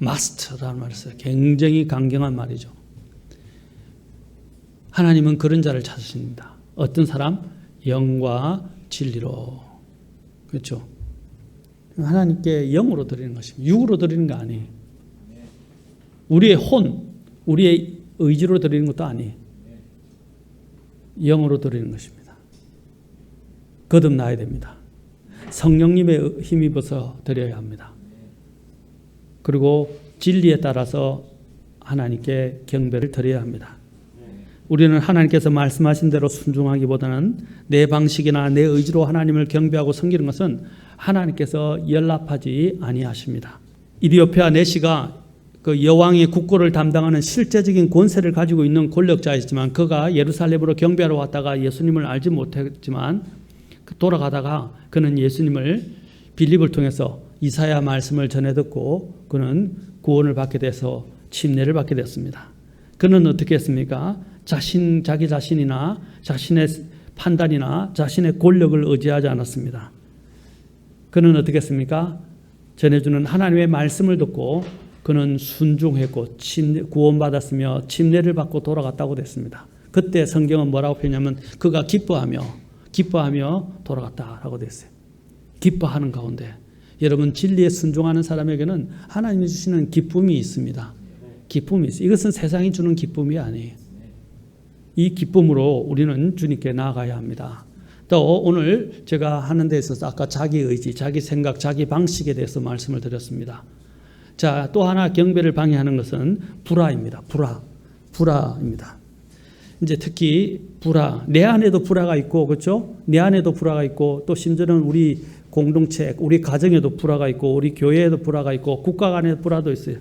must라는 말을 써요. 굉장히 강경한 말이죠. 하나님은 그런 자를 찾으십니다. 어떤 사람? 영과 진리로. 그렇죠? 하나님께 영으로 드리는 것입니다. 육으로 드리는 거 아니에요. 우리의 우리의 의지로 드리는 것도 아니에요. 영으로 드리는 것입니다. 거듭나야 됩니다. 성령님의 힘입어서 드려야 합니다. 그리고 진리에 따라서 하나님께 경배를 드려야 합니다. 우리는 하나님께서 말씀하신 대로 순종하기보다는 내 방식이나 내 의지로 하나님을 경배하고 섬기는 것은 하나님께서 연락하지 아니하십니다. 이디오피아 네시가 그 여왕의 국고를 담당하는 실제적인 권세를 가지고 있는 권력자였지만 그가 예루살렘으로 경배하러 왔다가 예수님을 알지 못했지만 돌아가다가 그는 예수님을 빌립을 통해서 이사야 말씀을 전해 듣고 그는 구원을 받게 돼서 침례를 받게 됐습니다. 그는 어떻게 했습니까? 자기 자신이나 자신의 판단이나 자신의 권력을 의지하지 않았습니다. 그는 어떻게 했습니까? 전해주는 하나님의 말씀을 듣고 그는 순종했고 구원받았으며 침례를 받고 돌아갔다고 됐습니다. 그때 성경은 뭐라고 표현하냐면 그가 기뻐하며 돌아갔다라고 됐어요. 기뻐하는 가운데 여러분 진리에 순종하는 사람에게는 하나님이 주시는 기쁨이 있습니다. 기쁨이 있어요. 이것은 세상이 주는 기쁨이 아니에요. 이 기쁨으로 우리는 주님께 나아가야 합니다. 또 오늘 제가 하는 데 있어서 아까 자기 의지, 자기 생각, 자기 방식에 대해서 말씀을 드렸습니다. 자, 또 하나 경배를 방해하는 것은 불화입니다. 불화입니다. 이제 특히 불화, 내 안에도 불화가 있고, 그렇죠? 내 안에도 불화가 있고, 또 심지어는 우리 공동체, 우리 가정에도 불화가 있고, 우리 교회에도 불화가 있고, 국가 간에도 불화도 있어요.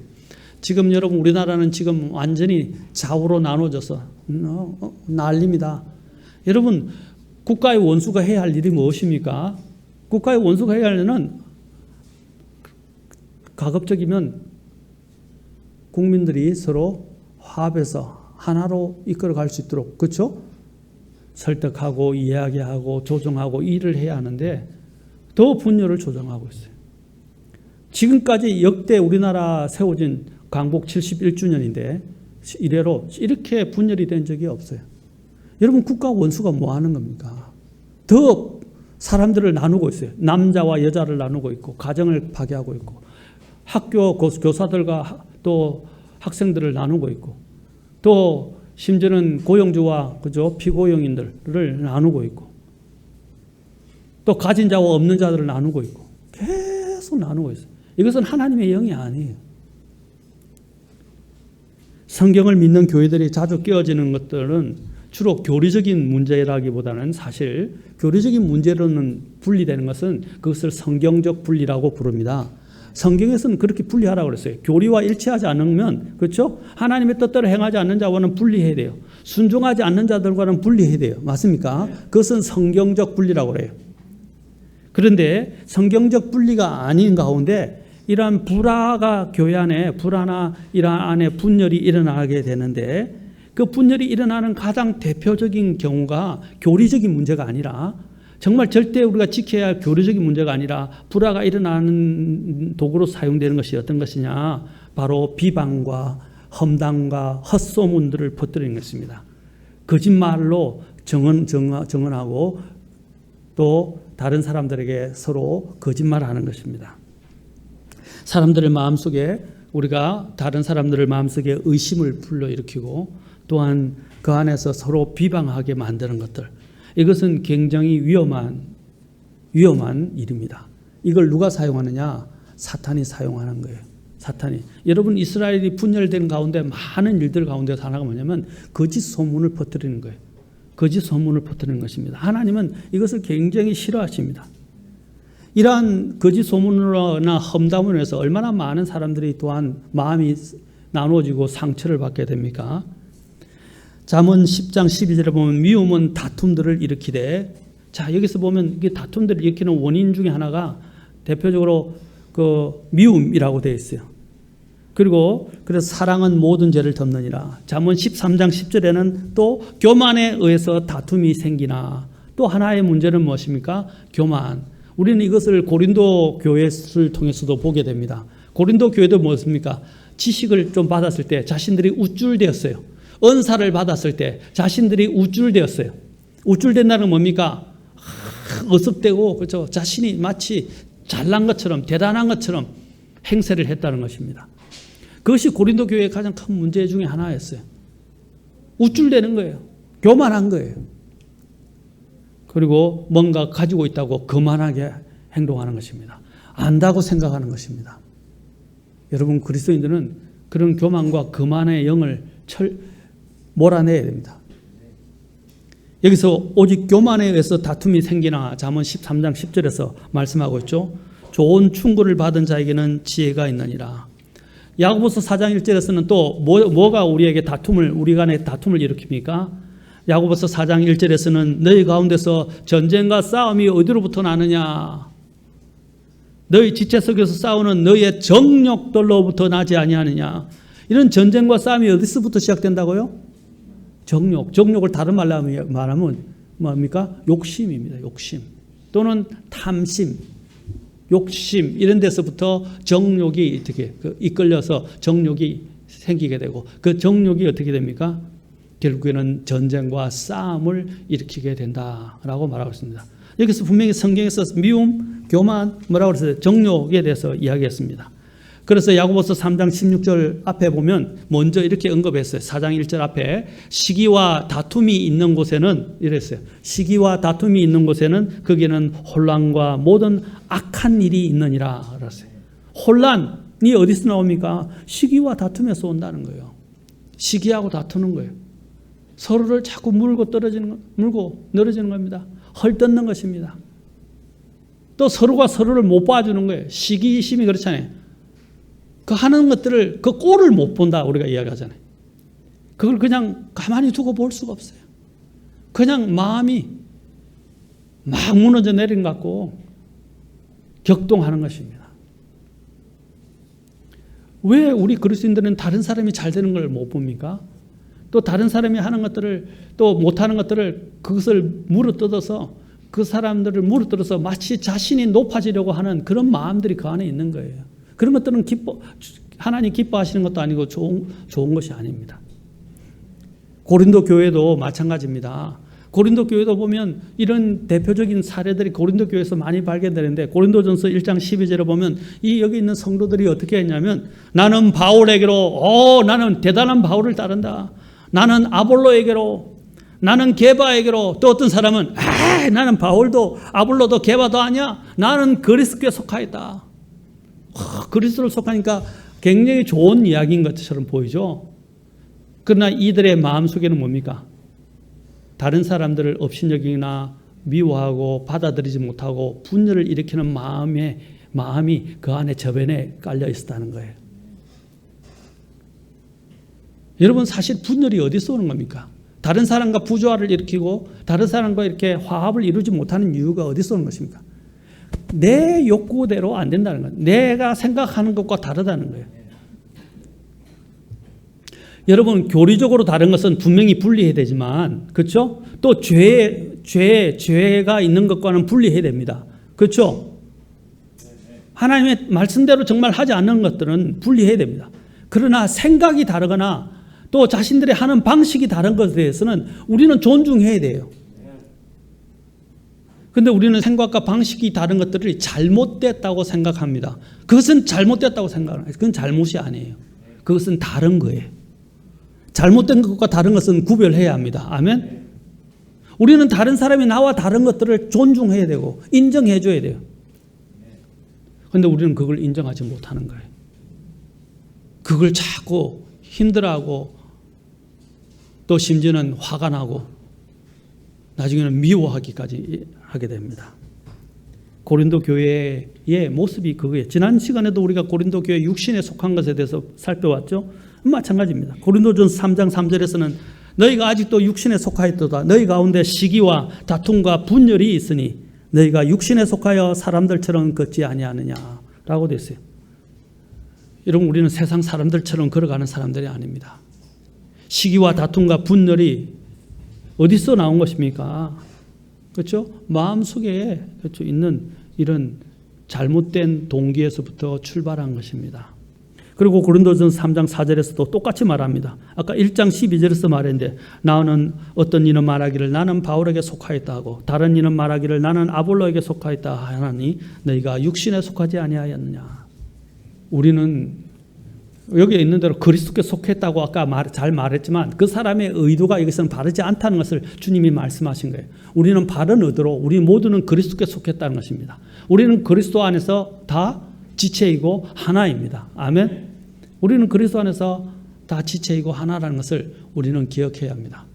지금 여러분 우리나라는 지금 완전히 좌우로 나눠져서 난립니다. 여러분 국가의 원수가 해야 할 일이 무엇입니까? 국가의 원수가 해야 하려면 가급적이면 국민들이 서로 화합해서 하나로 이끌어갈 수 있도록, 그렇죠? 설득하고 이야기하고 조정하고 일을 해야 하는데 더 분열을 조정하고 있어요. 지금까지 역대 우리나라 세워진 광복 71주년인데 이래로 이렇게 분열이 된 적이 없어요. 여러분, 국가 원수가 뭐 하는 겁니까? 더 사람들을 나누고 있어요. 남자와 여자를 나누고 있고 가정을 파괴하고 있고 학교 교사들과 또 학생들을 나누고 있고 또 심지어는 고용주와 그죠 피고용인들을 나누고 있고 또 가진 자와 없는 자들을 나누고 있고 계속 나누고 있어요. 이것은 하나님의 영이 아니에요. 성경을 믿는 교회들이 자주 깨어지는 것들은 주로 교리적인 문제라기보다는 사실 교리적인 문제로는 분리되는 것은 그것을 성경적 분리라고 부릅니다. 성경에서는 그렇게 분리하라고 그랬어요. 교리와 일치하지 않으면, 그렇죠? 하나님의 뜻대로 행하지 않는 자와는 분리해야 돼요. 순종하지 않는 자들과는 분리해야 돼요. 맞습니까? 그것은 성경적 분리라고 그래요. 그런데 성경적 분리가 아닌 가운데 이러한 불화가 교회 안에 불화나 이러한 안에 분열이 일어나게 되는데 그 분열이 일어나는 가장 대표적인 경우가 교리적인 문제가 아니라 정말 절대 우리가 지켜야 할 교리적인 문제가 아니라 불화가 일어나는 도구로 사용되는 것이 어떤 것이냐, 바로 비방과 험담과 헛소문들을 퍼뜨리는 것입니다. 거짓말로 정언하고 또 다른 사람들에게 서로 거짓말하는 것입니다. 사람들의 마음속에 우리가 다른 사람들의 마음속에 의심을 불러일으키고 또한 그 안에서 서로 비방하게 만드는 것들, 이것은 굉장히 위험한 일입니다. 이걸 누가 사용하느냐? 사탄이 사용하는 거예요. 사탄이. 여러분, 이스라엘이 분열된 가운데 많은 일들 가운데 하나가 뭐냐면 거짓 소문을 퍼뜨리는 거예요. 거짓 소문을 퍼뜨리는 것입니다. 하나님은 이것을 굉장히 싫어하십니다. 이러한 거짓 소문으로나 험담으로 해서 얼마나 많은 사람들이 또한 마음이 나누어지고 상처를 받게 됩니까? 잠언 10장 12절에 보면 미움은 다툼들을 일으키되, 자, 여기서 보면 이게 다툼들을 일으키는 원인 중에 하나가 대표적으로 그 미움이라고 되어 있어요. 그리고 그래서 사랑은 모든 죄를 덮느니라. 잠언 13장 10절에는 또 교만에 의해서 다툼이 생기나, 또 하나의 문제는 무엇입니까? 교만. 우리는 이것을 고린도 교회를 통해서도 보게 됩니다. 고린도 교회도 무엇입니까? 지식을 좀 받았을 때 자신들이 우쭐대었어요. 은사를 받았을 때 자신들이 우쭐대었어요. 우쭐댄다는 뭡니까? 어습되고, 그렇죠? 자신이 마치 잘난 것처럼 대단한 것처럼 행세를 했다는 것입니다. 그것이 고린도 교회의 가장 큰 문제 중에 하나였어요. 우쭐대는 거예요. 교만한 거예요. 그리고 뭔가 가지고 있다고 거만하게 행동하는 것입니다. 안다고 생각하는 것입니다. 여러분, 그리스도인들은 그런 교만과 거만의 영을 몰아내야 됩니다. 여기서 오직 교만에 의해서 다툼이 생기나, 잠언 13장 10절에서 말씀하고 있죠. 좋은 충고를 받은 자에게는 지혜가 있느니라. 야고보서 4장 1절에서는 또 뭐가 우리 간에 다툼을 일으킵니까? 야고보서 4장 1절에서는 너희 가운데서 전쟁과 싸움이 어디로부터 나느냐? 너희 지체 속에서 싸우는 너희의 정욕들로부터 나지 아니하느냐? 이런 전쟁과 싸움이 어디서부터 시작된다고요? 정욕을 다른 말로 말하면 뭡니까? 욕심입니다. 욕심 또는 탐심, 욕심, 이런 데서부터 정욕이 어떻게 이끌려서 정욕이 생기게 되고, 그 정욕이 어떻게 됩니까? 결국에는 전쟁과 싸움을 일으키게 된다라고 말하고 있습니다. 여기서 분명히 성경에서 미움, 교만, 뭐라고 그랬어요? 정욕에 대해서 이야기했습니다. 그래서 야고보서 3장 16절 앞에 보면 먼저 이렇게 언급했어요. 4장 1절 앞에 시기와 다툼이 있는 곳에는 이랬어요. 시기와 다툼이 있는 곳에는 거기는 혼란과 모든 악한 일이 있느니라 그랬어요. 혼란이 어디서 나옵니까? 시기와 다툼에서 온다는 거예요. 시기하고 다투는 거예요. 서로를 자꾸 물고 늘어지는 겁니다. 헐뜯는 것입니다. 또 서로가 서로를 못 봐주는 거예요. 시기심이 그렇잖아요. 그 하는 것들을, 그 꼴을 못 본다 우리가 이야기하잖아요. 그걸 그냥 가만히 두고 볼 수가 없어요. 그냥 마음이 막 무너져 내린 것 같고 격동하는 것입니다. 왜 우리 그리스도인들은 다른 사람이 잘 되는 걸 못 봅니까? 또 다른 사람이 하는 것들을 또 못하는 것들을 그것을 물어뜯어서 그 사람들을 물어뜯어서 마치 자신이 높아지려고 하는 그런 마음들이 그 안에 있는 거예요. 그런 것들은 하나님 기뻐하시는 것도 아니고 좋은 것이 아닙니다. 고린도 교회도 마찬가지입니다. 고린도 교회도 보면 이런 대표적인 사례들이 고린도 교회에서 많이 발견되는데 고린도전서 1장 12절에 보면 여기 있는 성도들이 어떻게 했냐면 나는 바울에게로 나는 대단한 바울을 따른다. 나는 아볼로에게로 나는 게바에게로 또 어떤 사람은 나는 바울도 아볼로도 게바도 아니야. 나는 그리스도께 속하였다. 그리스도를 속하니까 굉장히 좋은 이야기인 것처럼 보이죠. 그러나 이들의 마음속에는 뭡니까? 다른 사람들을 업신여기나 미워하고 받아들이지 못하고 분열을 일으키는 마음이 그 안에 저변에 깔려 있었다는 거예요. 여러분 사실 분열이 어디서 오는 겁니까? 다른 사람과 부조화를 일으키고 다른 사람과 이렇게 화합을 이루지 못하는 이유가 어디서 오는 것입니까? 내 욕구대로 안 된다는 거예요. 내가 생각하는 것과 다르다는 거예요. 여러분 교리적으로 다른 것은 분명히 분리해야 되지만 그렇죠? 또 죄가 있는 것과는 분리해야 됩니다. 그렇죠? 하나님의 말씀대로 정말 하지 않는 것들은 분리해야 됩니다. 그러나 생각이 다르거나 또 자신들이 하는 방식이 다른 것에 대해서는 우리는 존중해야 돼요. 그런데 우리는 생각과 방식이 다른 것들이 잘못됐다고 생각합니다. 그것은 잘못됐다고 생각합니다. 그건 잘못이 아니에요. 그것은 다른 거예요. 잘못된 것과 다른 것은 구별해야 합니다. 아멘? 우리는 다른 사람이 나와 다른 것들을 존중해야 되고 인정해 줘야 돼요. 그런데 우리는 그걸 인정하지 못하는 거예요. 그걸 자꾸 힘들어하고 또 심지어는 화가 나고 나중에는 미워하기까지 하게 됩니다. 고린도 교회의 모습이 그거예요. 지난 시간에도 우리가 고린도 교회 육신에 속한 것에 대해서 살펴봤죠. 마찬가지입니다. 고린도전서 3장 3절에서는 너희가 아직도 육신에 속하였도다. 너희 가운데 시기와 다툼과 분열이 있으니 너희가 육신에 속하여 사람들처럼 걷지 아니하느냐라고 되어 있어요. 여러분 우리는 세상 사람들처럼 걸어가는 사람들이 아닙니다. 시기와 다툼과 분열이 어디서 나온 것입니까? 그렇죠? 마음속에 그렇죠? 있는 이런 잘못된 동기에서부터 출발한 것입니다. 그리고 고린도전서 3장 4절에서도 똑같이 말합니다. 아까 1장 12절에서 말했는데 나는 어떤 이는 말하기를 나는 바울에게 속하였다 하고 다른 이는 말하기를 나는 아볼로에게 속하였다 하나니 너희가 육신에 속하지 아니하였느냐. 우리는 여기에 있는 대로 그리스도께 속했다고 아까 잘 말했지만 그 사람의 의도가 여기서는 바르지 않다는 것을 주님이 말씀하신 거예요. 우리는 바른 의도로 우리 모두는 그리스도께 속했다는 것입니다. 우리는 그리스도 안에서 다 지체이고 하나입니다. 아멘. 우리는 그리스도 안에서 다 지체이고 하나라는 것을 우리는 기억해야 합니다.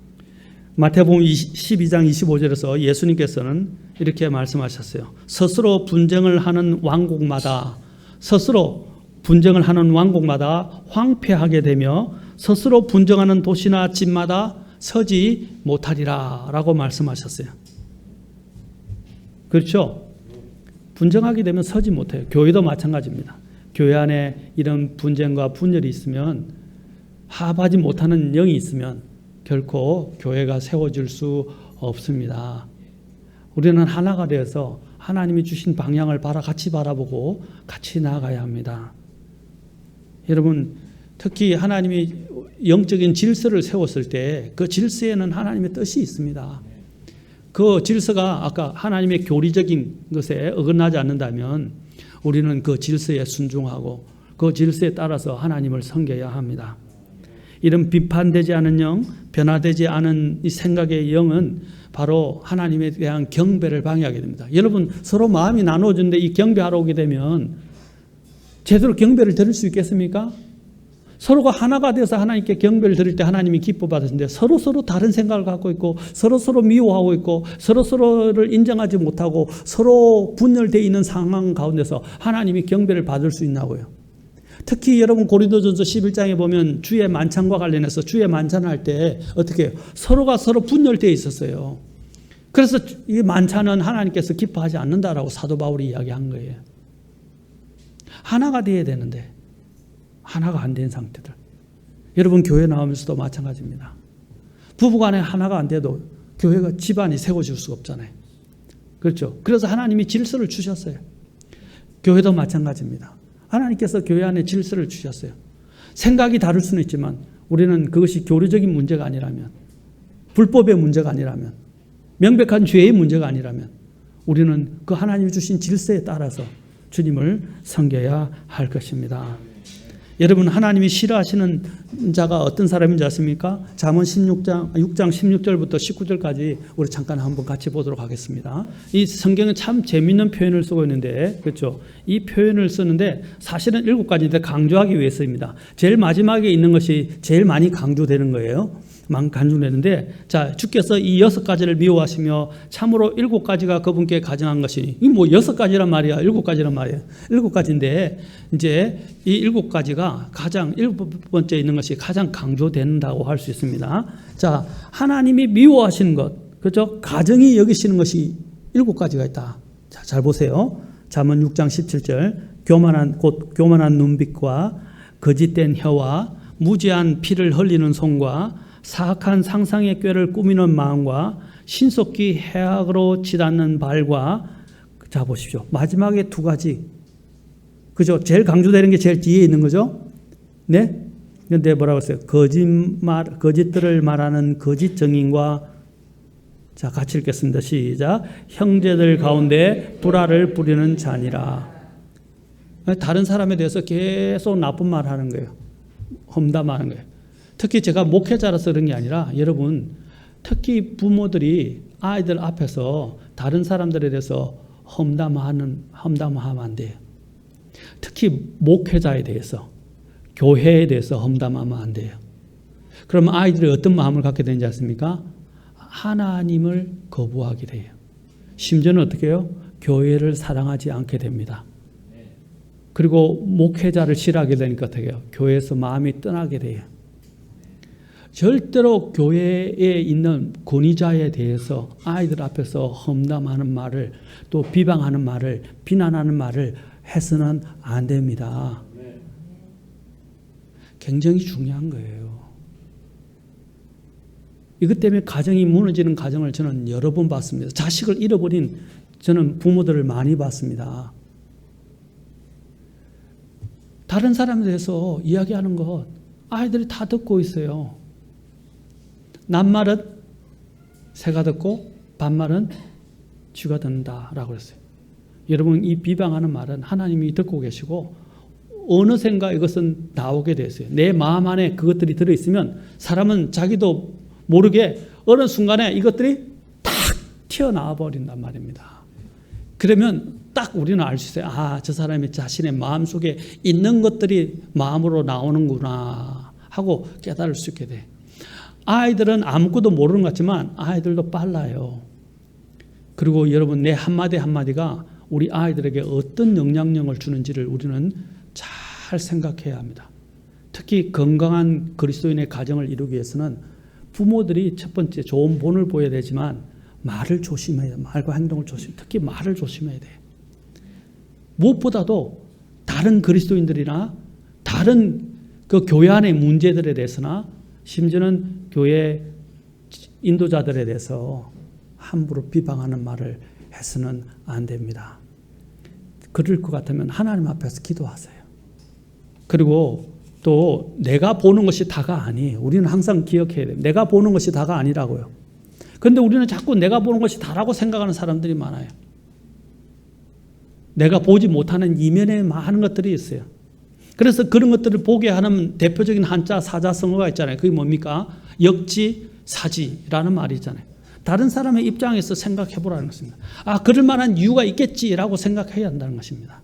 마태복음 12장 25절에서 예수님께서는 이렇게 말씀하셨어요. 스스로 분쟁을 하는 왕국마다 황폐하게 되며 스스로 분쟁하는 도시나 집마다 서지 못하리라 라고 말씀하셨어요. 그렇죠? 분쟁하게 되면 서지 못해요. 교회도 마찬가지입니다. 교회 안에 이런 분쟁과 분열이 있으면 합하지 못하는 영이 있으면 결코 교회가 세워질 수 없습니다. 우리는 하나가 되어서 하나님이 주신 방향을 같이 바라보고 같이 나아가야 합니다. 여러분 특히 하나님이 영적인 질서를 세웠을 때 그 질서에는 하나님의 뜻이 있습니다. 그 질서가 아까 하나님의 교리적인 것에 어긋나지 않는다면 우리는 그 질서에 순종하고 그 질서에 따라서 하나님을 섬겨야 합니다. 이런 비판되지 않은 영, 변화되지 않은 이 생각의 영은 바로 하나님에 대한 경배를 방해하게 됩니다. 여러분 서로 마음이 나누어졌는데 이 경배하러 오게 되면 제대로 경배를 드릴 수 있겠습니까? 서로가 하나가 되어서 하나님께 경배를 드릴 때 하나님이 기뻐 받으시는데 서로 다른 생각을 갖고 있고 서로 미워하고 있고 서로를 인정하지 못하고 서로 분열되어 있는 상황 가운데서 하나님이 경배를 받을 수 있나고요. 특히 여러분 고린도전서 11장에 보면 주의 만찬과 관련해서 주의 만찬을 할 때 어떻게 해요? 서로가 서로 분열되어 있었어요. 그래서 이 만찬은 하나님께서 기뻐하지 않는다라고 사도 바울이 이야기한 거예요. 하나가 되어야 되는데 하나가 안 된 상태들. 여러분 교회 나오면서도 마찬가지입니다. 부부간에 하나가 안 돼도 교회가 집안이 세워질 수가 없잖아요. 그렇죠? 그래서 하나님이 질서를 주셨어요. 교회도 마찬가지입니다. 하나님께서 교회 안에 질서를 주셨어요. 생각이 다를 수는 있지만 우리는 그것이 교리적인 문제가 아니라면, 불법의 문제가 아니라면, 명백한 죄의 문제가 아니라면 우리는 그 하나님이 주신 질서에 따라서 주님을 섬겨야 할 것입니다. 여러분 하나님이 싫어하시는 자가 어떤 사람인지 아십니까? 잠언 6장 16절부터 19절까지 우리 잠깐 한번 같이 보도록 하겠습니다. 이 성경은 참 재미있는 표현을 쓰고 있는데, 그렇죠? 이 표현을 쓰는데 사실은 7가지인데 강조하기 위해서입니다. 제일 마지막에 있는 것이 제일 많이 강조되는 거예요. 간주되는데, 자, 주께서 이 6가지를 미워하시며 참으로 7가지가 그분께 가증한 것이니, 이 뭐 6가지란 말이야, 7가지란 말이야. 7가지인데 이제 이 7가지가 가장 7번째 있는 것이 가장 강조된다고 할 수 있습니다. 자, 하나님이 미워하시는 것, 그렇죠? 가증히 여기시는 것이 7가지가 있다. 자, 잘 보세요. 잠언 6장 17절, 곧 교만한 눈빛과 거짓된 혀와 무지한 피를 흘리는 손과 사악한 상상의 꾀를 꾸미는 마음과 신속히 해악으로 치닫는 발과, 자 보십시오. 마지막에 2가지. 그죠? 제일 강조되는 게 제일 뒤에 있는 거죠? 네? 근데 뭐라고 했어요? 거짓들을 말하는 거짓 증인과, 자 같이 읽겠습니다. 시작. 형제들 가운데 불화를 부리는 자니라. 다른 사람에 대해서 계속 나쁜 말 하는 거예요. 험담하는 거예요. 특히 제가 목회자라서 그런 게 아니라 여러분, 특히 부모들이 아이들 앞에서 다른 사람들에 대해서 험담하면 안 돼요. 특히 목회자에 대해서, 교회에 대해서 험담하면 안 돼요. 그러면 아이들이 어떤 마음을 갖게 되는지 아십니까? 하나님을 거부하게 돼요. 심지어는 어떻게 해요? 교회를 사랑하지 않게 됩니다. 그리고 목회자를 싫어하게 되니까 어떻게 해요? 교회에서 마음이 떠나게 돼요. 절대로 교회에 있는 권위자에 대해서 아이들 앞에서 험담하는 말을, 또 비방하는 말을, 비난하는 말을 해서는 안 됩니다. 굉장히 중요한 거예요. 이것 때문에 가정이 무너지는 가정을 저는 여러 번 봤습니다. 자식을 잃어버린 저는 부모들을 많이 봤습니다. 다른 사람에 대해서 이야기하는 것 아이들이 다 듣고 있어요. 낱말은 새가 듣고 반말은 쥐가 듣는다라고 했어요. 여러분, 이 비방하는 말은 하나님이 듣고 계시고 어느샌가 이것은 나오게 됐어요. 내 마음 안에 그것들이 들어있으면 사람은 자기도 모르게 어느 순간에 이것들이 탁 튀어나와 버린단 말입니다. 그러면 딱 우리는 알 수 있어요. 아, 저 사람이 자신의 마음속에 있는 것들이 마음으로 나오는구나 하고 깨달을 수 있게 돼. 아이들은 아무것도 모르는 것 같지만 아이들도 빨라요. 그리고 여러분, 내 한마디 한마디가 우리 아이들에게 어떤 영향력을 주는지를 우리는 잘 생각해야 합니다. 특히 건강한 그리스도인의 가정을 이루기 위해서는 부모들이 첫 번째 좋은 본을 보여야 되지만 말을 조심해야 돼요. 말과 행동을 특히 말을 조심해야 돼요. 무엇보다도 다른 그리스도인들이나 다른 그 교회 안의 문제들에 대해서나 심지어는 교회 인도자들에 대해서 함부로 비방하는 말을 해서는 안 됩니다. 그럴 것 같으면 하나님 앞에서 기도하세요. 그리고 또 내가 보는 것이 다가 아니에요. 우리는 항상 기억해야 돼요. 내가 보는 것이 다가 아니라고요. 그런데 우리는 자꾸 내가 보는 것이 다라고 생각하는 사람들이 많아요. 내가 보지 못하는 이면에 많은 것들이 있어요. 그래서 그런 것들을 보게 하는 대표적인 한자 사자성어가 있잖아요. 그게 뭡니까? 역지사지라는 말이 있잖아요. 다른 사람의 입장에서 생각해 보라는 것입니다. 아, 그럴 만한 이유가 있겠지라고 생각해야 한다는 것입니다.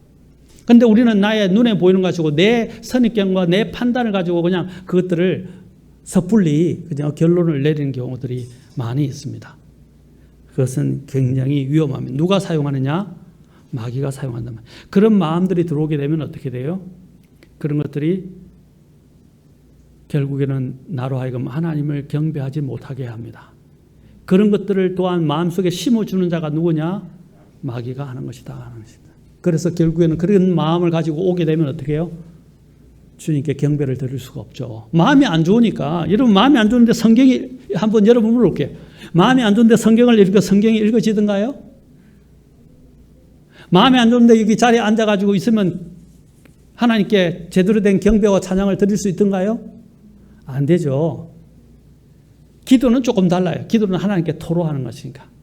그런데 우리는 나의 눈에 보이는 것 가지고 내 선입견과 내 판단을 가지고 그냥 그것들을 섣불리 그냥 결론을 내리는 경우들이 많이 있습니다. 그것은 굉장히 위험합니다. 누가 사용하느냐? 마귀가 사용한단 말이에요. 그런 마음들이 들어오게 되면 어떻게 돼요? 그런 것들이 결국에는 나로 하여금 하나님을 경배하지 못하게 합니다. 그런 것들을 또한 마음속에 심어주는 자가 누구냐? 마귀가 하는 것이다 하는 것입니다. 그래서 결국에는 그런 마음을 가지고 오게 되면 어떻게 해요? 주님께 경배를 드릴 수가 없죠. 마음이 안 좋으니까. 여러분 마음이 안 좋은데 성경이 한번 여러분 물어볼게요. 마음이 안 좋은데 성경을 읽으니까 성경이 읽어지던가요? 마음이 안 좋은데 여기 자리에 앉아가지고 있으면 하나님께 제대로 된 경배와 찬양을 드릴 수 있던가요? 안 되죠. 기도는 조금 달라요. 기도는 하나님께 토로하는 것이니까.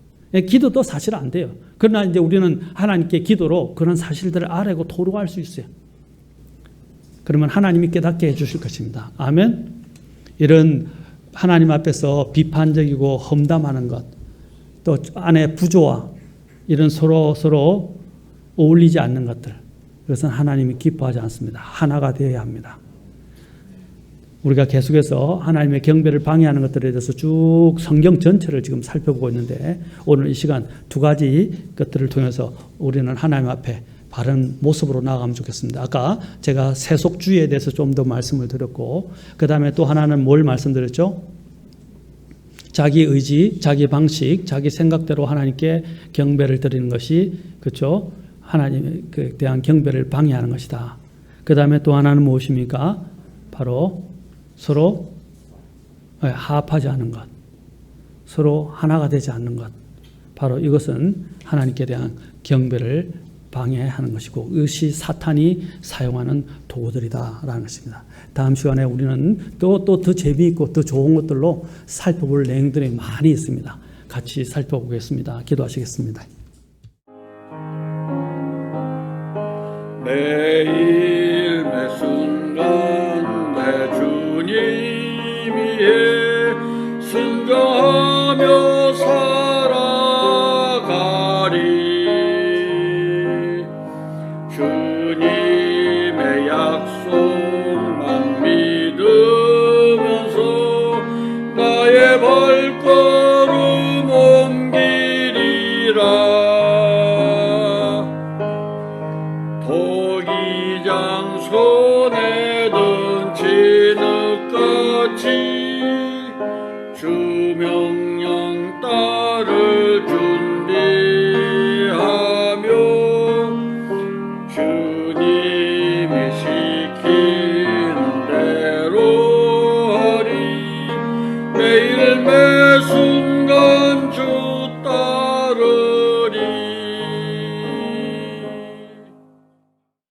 기도도 사실 안 돼요. 그러나 이제 우리는 하나님께 기도로 그런 사실들을 알고 토로할 수 있어요. 그러면 하나님이 깨닫게 해주실 것입니다. 아멘. 이런 하나님 앞에서 비판적이고 험담하는 것, 또 안에 부조와 이런 서로 어울리지 않는 것들, 그것은 하나님이 기뻐하지 않습니다. 하나가 되어야 합니다. 우리가 계속해서 하나님의 경배를 방해하는 것들에 대해서 쭉 성경 전체를 지금 살펴보고 있는데 오늘 이 시간 두 가지 것들을 통해서 우리는 하나님 앞에 바른 모습으로 나아가면 좋겠습니다. 아까 제가 세속주의에 대해서 좀 더 말씀을 드렸고 그 다음에 또 하나는 뭘 말씀드렸죠? 자기 의지, 자기 방식, 자기 생각대로 하나님께 경배를 드리는 것이 그렇죠? 하나님에 대한 경배를 방해하는 것이다. 그 다음에 또 하나는 무엇입니까? 바로 서로 화합하지 않는 것, 서로 하나가 되지 않는 것, 바로 이것은 하나님께 대한 경배를 방해하는 것이고 이것이 사탄이 사용하는 도구들이다라는 것입니다. 다음 시간에 우리는 또 더 재미있고 더 좋은 것들로 살펴볼 내용들이 많이 있습니다. 같이 살펴보겠습니다. 기도하시겠습니다. 매일 매 순간 내 주님 위에 순종하며 살아가리. 주님의 약속만 믿으면서 나의 발걸음 옮기리라. 도기장 손에 든 진흙같이 주명